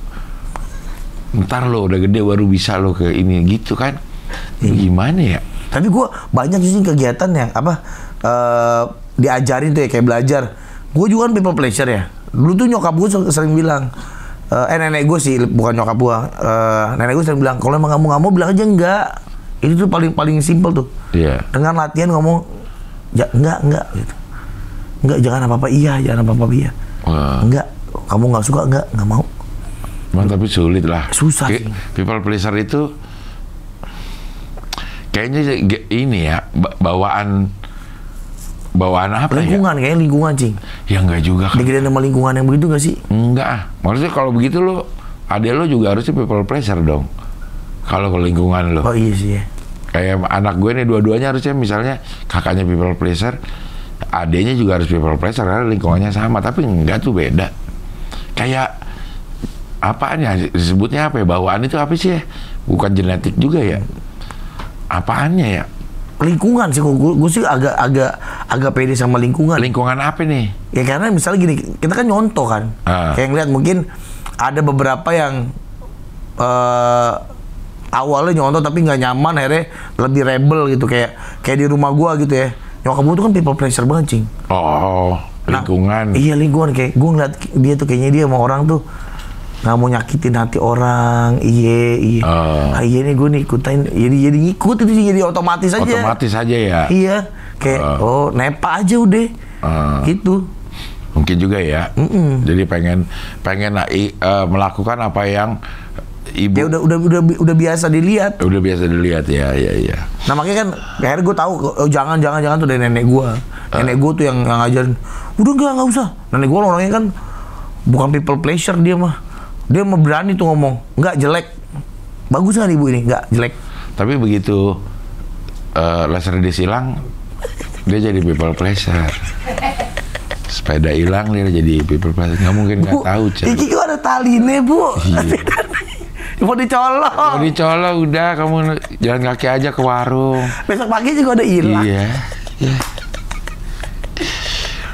Ntar lo udah gede baru bisa lo ke ini gitu kan? Gimana ya? Tapi gue banyak sih kegiatan yang diajarin tuh ya, kayak belajar. Gue juga kan people pleasure ya. Dulu tuh nyokap gue sering bilang, nenek gue sih, bukan nyokap gue. Nenek gue sering bilang, kalau emang nggak mau bilang aja enggak. Itu tuh paling simple tuh. Iya. Dengan latihan ngomong, enggak gitu. Enggak, jangan apa-apa iya. Enggak, kamu nggak suka nggak mau. Tapi sulit lah. Susah sih. People pleaser itu kayaknya ini ya, bawaan apa lingkungan, ya? Kayaknya lingkungan, Cing. Ya enggak juga kan. Digedein sama lingkungan yang begitu nggak sih? Enggak. Maksudnya kalau begitu lo, adek lo juga harusnya people pleaser dong. Kalau ke lingkungan lo. Oh iya sih ya. Kayak anak gue nih, dua-duanya harusnya, misalnya kakaknya people pleaser, adenya juga harus people pleaser karena lingkungannya sama, tapi enggak tuh beda. Kayak apaan ya disebutnya apa ya, bawaan itu apa sih ya? Bukan genetik juga ya? Apaannya ya? Lingkungan sih, gue sih agak pede sama lingkungan. Lingkungan apa nih? Ya karena misalnya gini, kita kan nyontoh kan, kayak ngeliat mungkin ada beberapa yang awalnya nyontoh tapi nggak nyaman, akhirnya lebih rebel gitu, kayak di rumah gua gitu ya. Nyokap gua tuh kan people pleaser banget, Cing. Oh, lingkungan. Iya lingkungan, kayak gua ngeliat dia tuh kayaknya dia sama orang tuh nggak mau nyakitin hati orang. Iya. Iya nih gue nih ikutin, jadi ngikut itu sih, jadi otomatis aja. Otomatis aja ya. Iya, kayak nepa aja udah. Gitu. Mungkin juga ya. Jadi pengen melakukan apa yang ibu. Ya udah biasa dilihat. Udah biasa dilihat ya. Nah makanya kan akhirnya gue tahu jangan tuh dari nenek gue. Nenek gue tuh yang ngajarin. Udah nggak usah. Nenek gue orangnya kan bukan people pleasure, dia mah berani tuh ngomong, nggak jelek, bagus kan ibu ini, nggak jelek. Tapi begitu laser disilang, dia jadi people pleasure. Sepeda hilang dia jadi people pleasure, nggak mungkin nggak tahu. Iki kok ada talinya bu? Iya. Mau dicolok. Mau dicolok udah, kamu jalan kaki aja ke warung. Besok pagi juga udah hilang. Iya.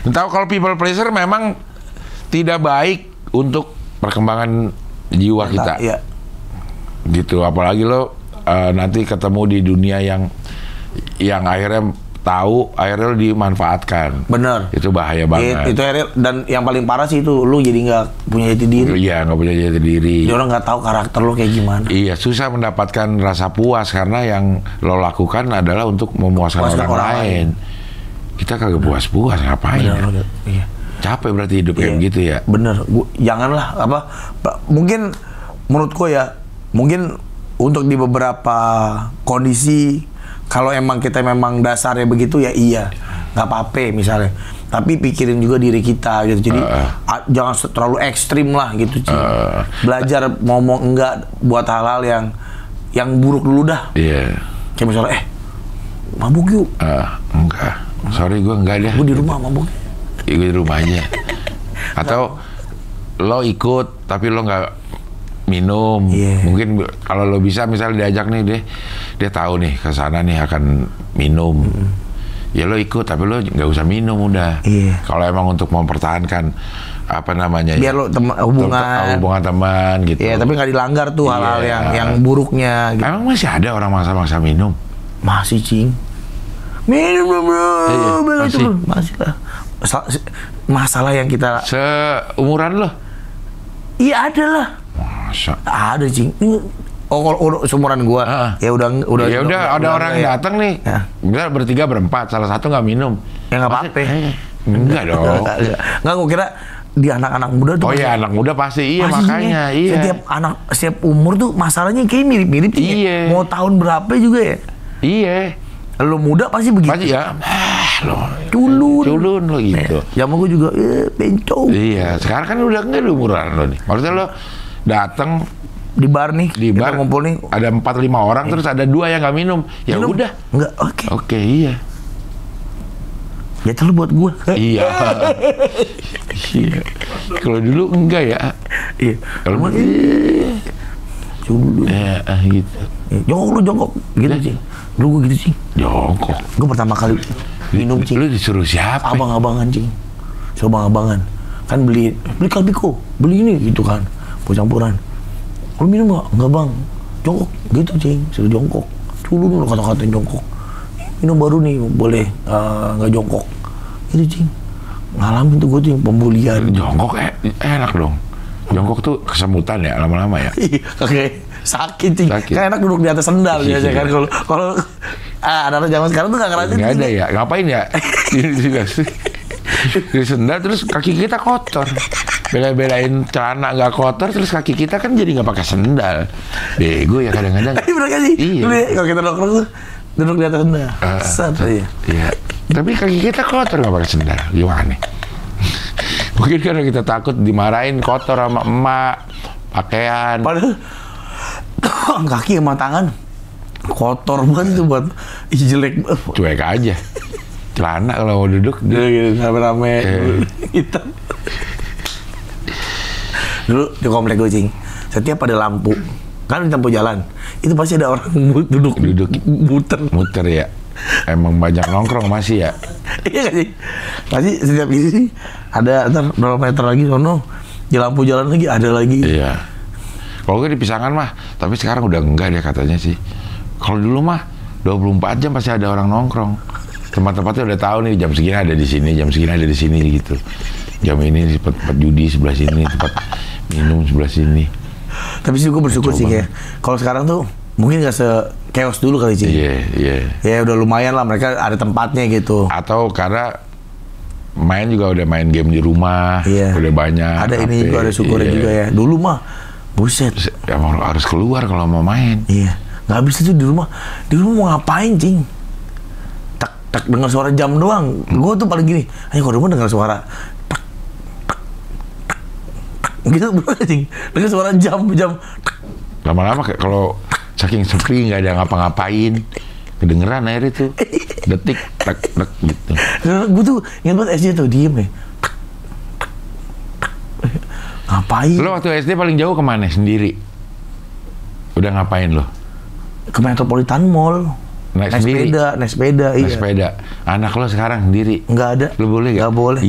Tahu kalau people pleasure memang tidak baik untuk perkembangan jiwa kita. Iya. Gitu, apalagi lo nanti ketemu di dunia yang akhirnya tahu, akhirnya lo dimanfaatkan. Bener. Itu bahaya banget. Itu akhirnya, dan yang paling parah sih itu lu jadi nggak punya jati diri. Iya, nggak punya jati diri. Dia orang nggak tahu karakter lo kayak gimana. Iya, susah mendapatkan rasa puas karena yang lo lakukan adalah untuk memuaskan orang lain. Kita kagak puas-puas, ngapain? Bener. Iya. Capek berarti hidup kayak gitu ya. Bener, janganlah mungkin menurut gue ya, mungkin untuk di beberapa kondisi kalau emang kita memang dasarnya begitu ya iya, nggak apa-apa misalnya. Tapi pikirin juga diri kita gitu. Jadi jangan terlalu ekstrim lah gitu. Belajar ngomong enggak buat hal-hal yang buruk dulu dah. Iya. Kayak misalnya mabuk yuk. Enggak. Sorry gue enggak deh. Gue di rumah mabuk. Gue di rumah aja. Atau lo ikut tapi lo nggak minum. Mungkin kalau lo bisa misalnya diajak nih, dia tahu nih ke sana nih akan minum. Ya lo ikut tapi lo nggak usah minum udah. Kalau emang untuk mempertahankan apa namanya, biar lo hubungan teman gitu. Iya, tapi nggak dilanggar tuh hal-hal yang buruknya gitu. Emang masih ada orang maksa-maksa minum? Masih, Cing. Minum masih lah. Masalah yang kita seumuran lo? Iya ada lah. Masa? Ada, Cing. Kalau seumuran gua ya udah ada orang yang datang nih. Enggak, bertiga berempat, salah satu nggak minum. Ya nggak apa-apa. Enggak dong. Nggak, gua kira di anak-anak muda tuh. Oh iya, anak muda pasti pasti makanya. Iya. Setiap umur tuh masalahnya kayak mirip-mirip. Iya. Mau tahun berapa juga ya. Iya. Lo muda pasti begitu. Pasti ya. Lo culun lo gitu. Zaman gue juga bencong. Iya, sekarang kan udah enggak di umuran lo nih. Maksudnya lo datang di bar nih, kita ngumpul nih, ada 4-5 orang terus ada 2 yang nggak minum. Ya udah. Enggak, oke, iya. Ya itu buat gue. Iya. Iya. Kalau dulu enggak ya. Iya. Kalau dulu. Ya, gitu. Jongkok gitu sih. Dulu gue gitu sih. Jongkok. Gue pertama kali minum, Cing. Lu disuruh siapa? Abang-abangan, Cing. Suruh abang-abangan. Kan beli kalbiko, beli ini gitu kan. Campuran. Lu minum nggak? Nggak, Bang. Jongkok gitu, Cing. Suruh jongkok. Dulu kata-katain jongkok. Minum baru nih, boleh nggak jongkok. Itu, Cing. Ngalamin tuh gue, Cing, pembulian. Jongkok enak dong. Jongkok tuh kesemutan ya lama-lama ya. Oke. Sakit, Cing. Kan enak duduk di atas sendal biasa kan. Kalau anak-anak zaman sekarang tuh nggak ngerasain. Nggak ada ya. Ngapain ya? Di sendal terus kaki kita kotor. Bela-belain celana nggak kotor terus kaki kita kan jadi nggak pakai sendal. Bego ya kadang-kadang. Tapi bener kan sih? Iya. Kalau kita nongkrong tuh duduk di atas sendal. Iya. Tapi kaki kita kotor nggak pakai sendal. Gimana? Mungkin karena kita takut dimarahin kotor sama emak, pakaian. Padahal kaki sama tangan kotor banget tuh buat jelek. Cuek aja. celana kalau mau duduk. Dulu gitu, rame-rame. Hitam. Dulu di komplek gue, Cing. Setiap ada lampu, kan di lampu jalan, itu pasti ada orang duduk Muter ya. Emang banyak nongkrong masih ya. Iya gak sih? Pasti setiap ini sih ada ntar berapa meter lagi sono di lampu jalan lagi ada lagi. Iya. Kalau gue di Pisangan mah, tapi sekarang udah enggak dia katanya sih. Kalau dulu mah 24 jam pasti ada orang nongkrong. Tempat-tempatnya udah tahu nih jam segini ada di sini, jam segini ada di sini gitu. Jam ini tempat judi sebelah sini, tempat minum sebelah sini. Tapi sih gue bersyukur sih ya. Kalau sekarang tuh mungkin nggak se-chaos dulu kali sih. Iya. Ya udah lumayan lah, mereka ada tempatnya gitu. Atau karena main juga udah main game di rumah, udah banyak. Ada HP, ini juga ada syukurnya juga ya. Dulu mah, buset. Emang harus keluar kalau mau main. Iya, nggak bisa tuh di rumah. Di rumah mau ngapain, Cing? Tak dengar suara jam doang. Gue tuh paling gini, ayo kalau di rumah dengar suara gitu bro, Cing. Dengar suara jam. Lama-lama kalau saking sepi nggak ada ngapa-ngapain, kedengeran air itu detik tak gitu. Gue tuh ingat banget SD tuh diem ya. Ngapain? Lo waktu SD paling jauh kemana sendiri? Udah ngapain lo? Ke Metropolitan Mall. Naik sepeda. Iya. Naik sepeda. Anak lo sekarang sendiri? Nggak ada. Lo boleh nggak? Nggak boleh.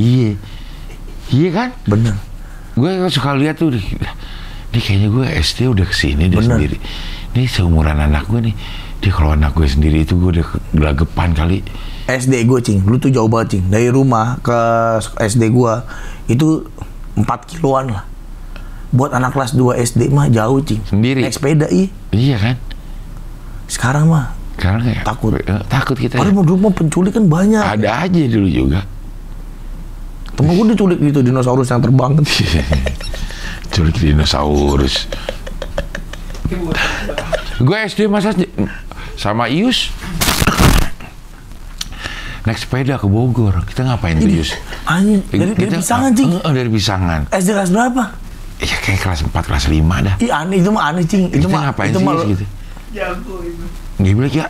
Iya kan? Bener. Gue suka lihat tuh, dia kayaknya gue SD udah kesini dia sendiri. Ini seumuran anak gue nih. Dia kalau anak gue sendiri itu gue udah gelagapan kali. SD gue, Cing, lu tuh jauh banget, Cing. Dari rumah ke SD gue itu 4 kiloan lah. Buat anak kelas 2 SD mah jauh, Cing. Sendiri? Naik sepeda, Iya kan? Sekarang mah kayak takut kita. Padahal dulu mah penculik kan banyak. Ada aja dulu juga. Temen gue diculik gitu, dinosaurus yang terbang. Culik dinosaurus. Gue SD masa sama Ius naik sepeda ke Bogor. Kita ngapain tuh, Ius? Dari Pisangan, Cing. Dari Pisangan. SD kelas berapa? Ya kayak kelas 4, kelas 5 dah. Ih, aneh, itu mah aneh, Cing. Itu mah ngapain sih gitu? Jago itu. Nggak bilang ya.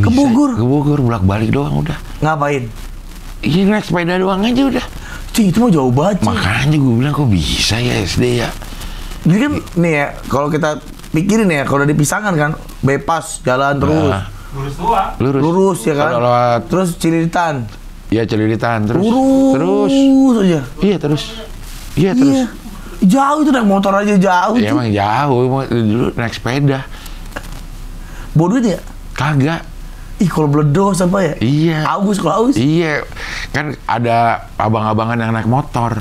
Ke Bogor. Ke Bogor, bolak-balik doang udah. Ngapain? Iya, naik sepeda doang aja udah. Cing, itu mah jauh banget, Cing. Makanya gue bilang kok bisa ya SD ya. Jadi kan nih ya, kalau kita pikirin ya, kalau di Pisangan kan bebas jalan terus. Lurus ya kan. Lewat. Terus Cililitan. Iya, Cililitan terus. Terus aja. Iya, terus. Iya. Jauh itu naik motor aja jauh. Ya, emang jauh, dulu naik sepeda. Bawa duit ya? Kagak. Ih, kalau beledos apa ya? Iya. Kalau aus. Iya, kan ada abang-abangan yang naik motor.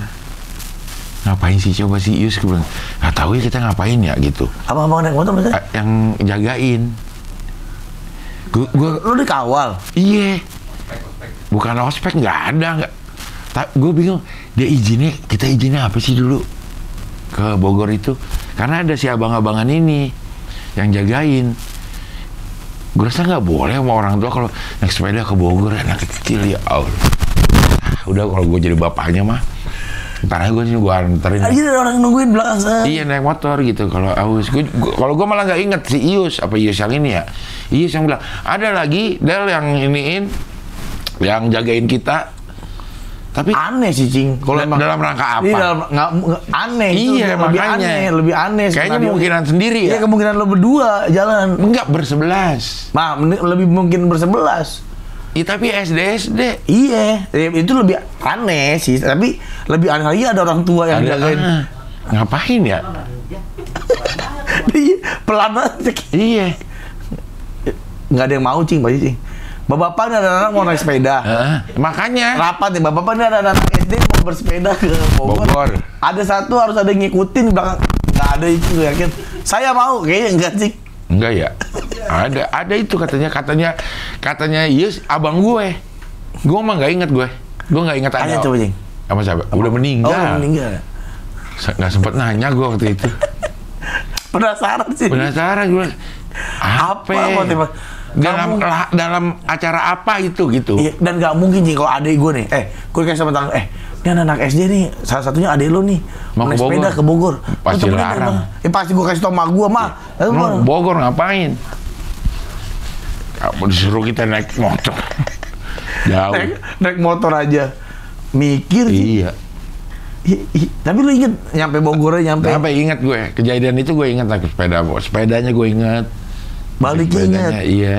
Ngapain sih coba si Ius? Gue bilang, nggak tahu ya kita ngapain ya gitu. Abang-abang naik motor maksudnya? Yang jagain. Lu dikawal? Iya. Bukan ospek, nggak ada. Gue bingung, kita izinnya apa sih dulu ke Bogor itu? Karena ada si abang-abangan ini yang jagain. Gue rasa nggak boleh sama orang tua kalau naik sepeda ke Bogor anak kecil, ya Allah. Udah kalau gue jadi bapaknya mah, ntar aja gue anterin. Aja ada orang nungguin belakang sana. Iya, naik motor gitu. Kalau aus, kalau gue malah nggak inget si Ius, apa Ius yang ini ya? Ius yang bilang ada lagi Del yang iniin, yang jagain kita. Tapi aneh sih, Cing. Kalau dalam rangka apa? Iya, aneh. Iya, makanya. Lebih aneh. Kayaknya kemungkinan sendiri ya. Iya, kemungkinan lo berdua jalan. Enggak, bersebelas. Nah, lebih mungkin bersebelas. Iya, tapi SD. Iya, itu lebih aneh sih. Tapi lebih aneh lagi ada orang tua yang jagain. Ngapain ya? Pelan aja. Iya. Nggak ada yang mau, Cing, pasti, Cing. Bapak-bapak ada anak mau naik sepeda. Makanya. Rapat nih, bapak-bapak ini ada anak SD mau bersepeda ke Bogor. Ada satu harus ada yang ngikutin belakang. Nggak ada itu, gue yakin. Saya mau, kayaknya enggak, Cing. Enggak ya? Ada itu katanya Yes, abang gue. Gue mah nggak inget gue. Gue nggak inget ada. Ayo coba, Cing. Sama siapa? Udah meninggal. Oh, meninggal. Nggak sempet nanya gue waktu itu. Penasaran sih. Penasaran gue. Apa? Dalam acara apa itu gitu? Iya, dan nggak mungkin sih kalau adik gue nih. Gue kayak sama tangan. Ini anak SD nih. Salah satunya adik lo nih. Mau naik sepeda ke Bogor. Pasti larang. Pasti gue kasih tau sama gue mah. Bogor ngapain? Kamu disuruh kita naik motor. Jauh. naik motor aja mikir sih. Iya. Tapi lu inget nyampe Bogornya nyampe Sampai ingat gue kejadian itu, gue ingat naik sepedanya gue ingat. baliknya inget. Iya.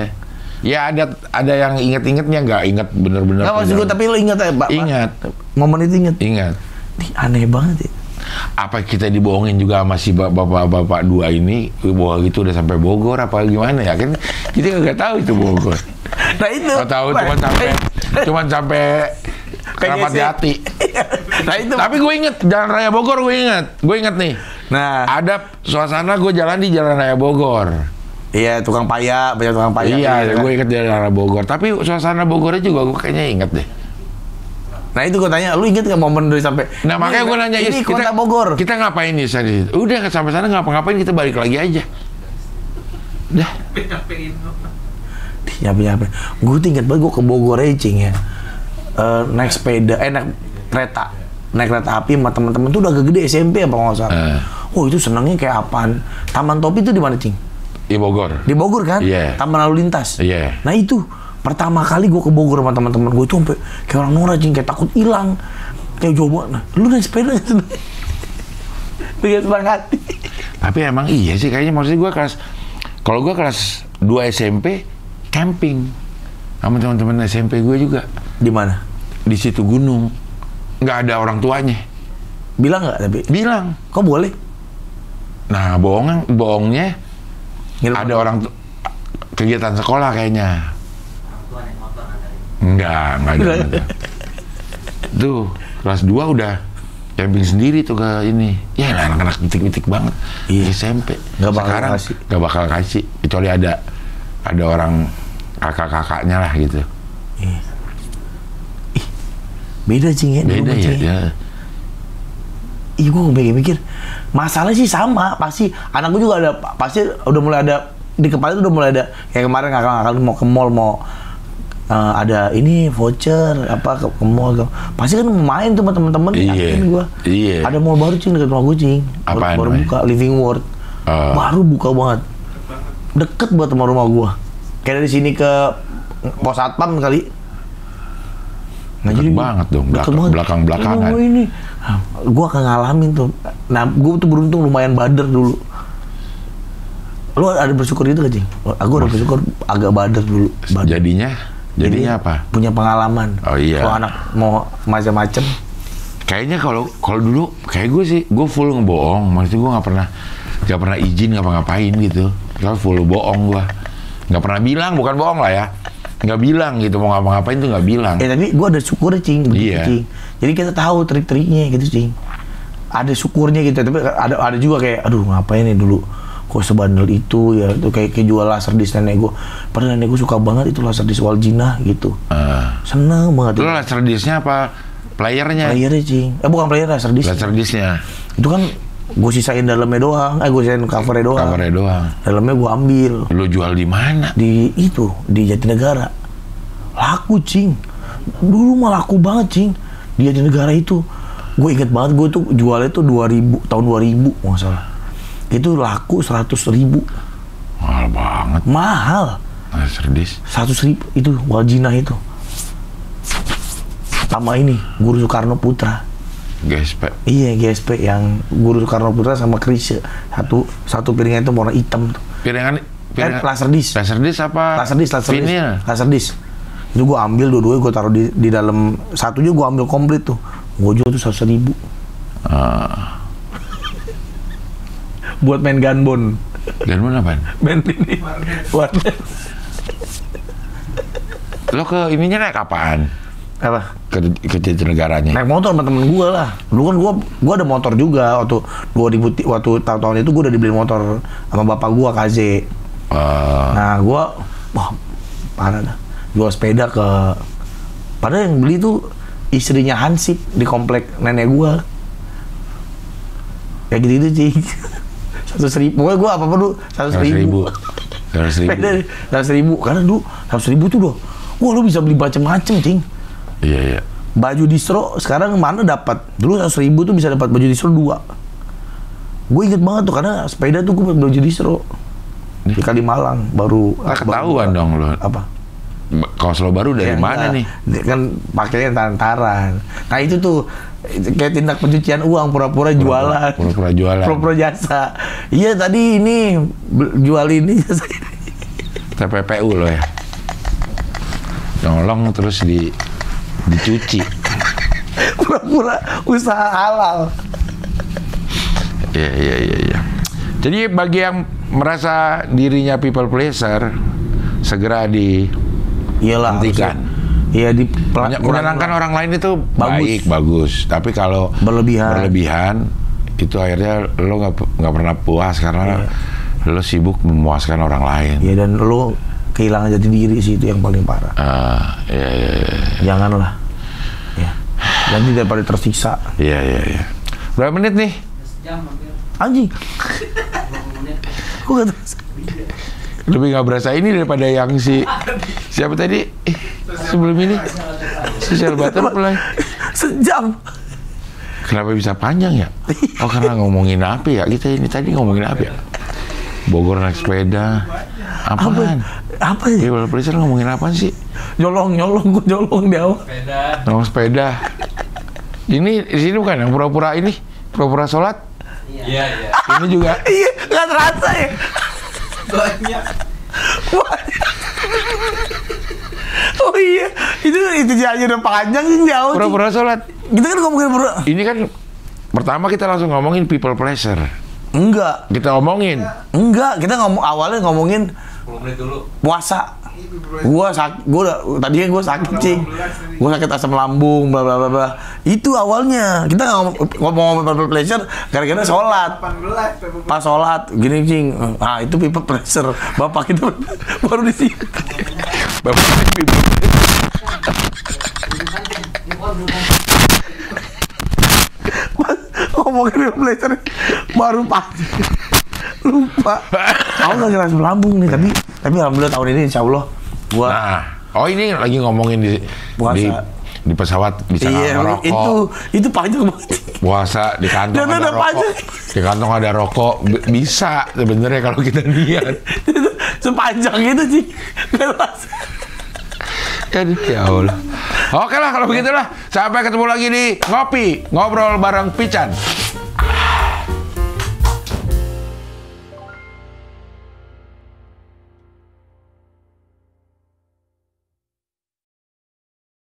Ya ada yang inget-ingetnya, nggak inget bener-bener. Nggak maksud gue, tapi lu inget ya, Ingat. momen itu inget. Ingat. Ih, aneh banget ya. Apa kita dibohongin juga sama si bapak-bapak dua ini bahwa gitu udah sampai Bogor apa gimana ya, kan kita nggak tahu itu Bogor. Nah itu. Tahu cuma sampai Keramat Jati. Nah itu. Tapi gue inget Jalan Raya Bogor, gue inget nih. Nah, Ada suasana gue jalan di Jalan Raya Bogor. iya tukang paya, banyak tukang paya. Iya, gitu kan. gue inget Jalan Raya Bogor. Tapi suasana Bogornya juga gue kayaknya inget deh. Nah itu gue tanya, lu inget nggak momen dari sampai? Nah makanya gue nanya, ini Is, kota Bogor. kita ngapain nih tadi? Udah sampai sana ngapa-ngapain, kita balik lagi aja. Dah. Nyampe. Gue tuh inget banget gue ke Bogor Cing ya. Naik sepeda, naik kereta api sama teman-teman tuh udah agak gede, SMP apa nggak salah. Oh itu senangnya kayak apaan? Taman Topi itu di mana Cing? Di Bogor. Di Bogor kan? Iya. Taman lalu lintas. Iya. Nah itu pertama kali gue ke Bogor sama teman-teman gue itu sampai kayak orang norak Cing, kayak takut hilang. Kayak coba, nah lu naik sepeda dengan senang hati. Tapi emang iya sih kayaknya, maksudnya kalau gue kelas 2 SMP camping sama teman-teman SMP gue juga Di mana? di situ gunung, nggak ada orang tuanya. Bilang nggak tapi? Bilang. Kok boleh? Nah bohongnya Ngirim ada orang kegiatan sekolah kayaknya. Enggak ada. Tuh kelas 2 udah camping sendiri tuh ke ini. Ya anak-anak titik-titik banget. Iya. SMP. Nggak bakal Sekarang kasih. nggak bakal kasih, kecuali ada orang kakak-kakaknya lah gitu. Beda Cing ya. Beda ya. Ya. Iya gue mikir masalah sih sama, pasti anak gue juga ada, pasti udah mulai ada di kepala itu, udah mulai ada kayak kemarin ngakal mau ke mall, mau ada ini voucher apa ke mall, pasti kan main tuh sama temen-temen. Iya. Yakin gue. Iya. Ada mall baru Cing dekat rumah gue Cing. Apaan Baru namanya? buka, Living World. Baru buka banget. Deket buat sama rumah gue. Kayak dari sini ke pos satpam kali. Nah, Deket banget dong, belakang-belakangan. Ini. Gue akan ngalamin tuh. Nah, gue tuh beruntung lumayan bader dulu. Lu ada bersyukur gitu gak, Cing? Aku udah bersyukur agak bader dulu. Jadinya Jadi, apa? Punya pengalaman. Oh iya. Kalau anak mau macam-macam. Kayaknya kalau dulu kayak gue sih, gue full ngebohong. Maksudnya gue nggak pernah izin ngapa-ngapain gitu. Kalau full bohong gue, nggak pernah bilang, bukan bohong lah ya. Nggak bilang gitu, mau ngapa-ngapain tuh nggak bilang. Tapi gue ada syukur Cing, begitu, Iya. Cing. Jadi kita tahu trik-triknya gitu Cing. Ada syukurnya gitu, tapi ada juga kayak, aduh ngapain nih dulu, kok sebandel itu ya, itu kayak jual laser disc nenek gue. Padahal nenek gue suka banget itu laser disc Waljina gitu. Seneng banget. Lu laser disc-nya apa? Playernya? Playernya Cing, bukan player, laser disc. Laser disc-nya. Itu kan gue sisain dalamnya doang, gue sisain covernya doang. Covernya doang. Dalamnya gue ambil. Lu jual di mana? Di itu, di Jatinegara. Laku Cing. Dulu mah laku banget Cing. Di Jatinegara itu. Gue inget banget, gue tuh jualnya tuh 2000, tahun 2000 nggak salah. Itu laku 100.000. Mahal banget. Mahal. Laser disc. 100.000 itu Waljina itu. Sama ini, Guru Soekarno Putra. GSP. Iya, GSP yang Guru Soekarno Putra sama Krisye. Satu piringnya itu warna hitam tuh. Piringan Laser disc. laser disc apa? Laser disc. Vinil. Laser disc. Itu gue ambil dua-duanya, gue taruh di dalam satunya, gue ambil komplit tuh. Gue jual tuh 100.000. Buat main gunbon. Gunbon apaan? Band ini. Warnet. Lo ke ininya naik apaan? Apa? Ke Jatinegara-nya? Naik motor sama temen gue lah. Dulu kan gue ada motor juga. Waktu tahun itu gue udah dibeli motor sama bapak gue, KZ. Nah gue, wah parah dah. Jual sepeda ke, padahal yang beli tuh istrinya Hansip di komplek nenek gue. Kayak gitu Cing. 100.000. Pokoknya gue apa-apa dulu 100.000. 100.000. Karena dulu 100.000 tuh udah, wah lu bisa beli macem-macem Cing. Iya. Baju distro sekarang mana dapat? Dulu 100.000 tuh bisa dapat baju distro 2. Gue inget banget tuh karena sepeda tuh gue baju distro di Kalimalang baru. Ketahuan dong lo. Apa? kaos lo baru dari Ya, mana enggak. nih? Dia kan pakainya taran-taran. Nah itu tuh kayak tindak pencucian uang, pura-pura jualan. Pura-pura jualan. Pura-pura jasa. Iya tadi ini jual ini jasa ini. TPPU lo ya. Nyolong terus dicuci. Pura-pura usaha halal. Iya. Jadi bagi yang merasa dirinya people pleaser, segera Iyalah. dihentikan. Iya di Menyenangkan orang lain itu bagus. Tapi kalau berlebihan itu akhirnya lo nggak pernah puas karena lo sibuk memuaskan orang lain. Iya dan lo kehilangan jati diri sih, itu yang paling parah. Iya. Janganlah. Ya. Nanti daripada tersiksa. Iya. Berapa menit nih? Anjing. Kok gak terasa? Lebih nggak berasa ini daripada yang siapa tadi? Sebelum ini Social Butterfly. Sejam. Kenapa bisa panjang ya? Oh karena ngomongin apa ya? Kita ini tadi ngomongin apa ya? Bogor naik sepeda. Apaan? Apa ya? People pleaser ngomongin apa sih? Gue nyolong di awal. Ngomong sepeda. Ini di sini bukan yang pura-pura ini, pura-pura sholat. Iya. Ini juga. Iya, nggak terasa ya. Banyak. Oh iya, itu aja udah panjang sih jauh. Pura-pura sholat. Kita kan ngomongin Ini kan pertama kita langsung ngomongin people pleaser. Enggak, Kita ngomongin. kita awalnya ngomongin 10 menit dulu. puasa. Tadinya gue sakit cing, gue sakit asam lambung, bla bla bla bla. Itu awalnya kita ngomong people pleasure gara-gara sholat. 18. Pas sholat gini cing, itu people pleasure. Bapak kita baru di sini. Bapak people pleaser. Ngomongin people pleasure baru pas lupa. Aku nggak ngerasa lambung nih, tapi alhamdulillah tahun ini insya Allah gua. Nah, ini lagi ngomongin Puasa. di pesawat bisa ngerokok. Itu panjang banget. Puasa di kantong Dan ada ada rokok. panjang. Di kantong ada rokok bisa sebenarnya kalau kita niat. Sepanjang itu sih. Ya Allah. Oke lah kalau begitulah. Sampai ketemu lagi di Ngopi Ngobrol bareng Pican.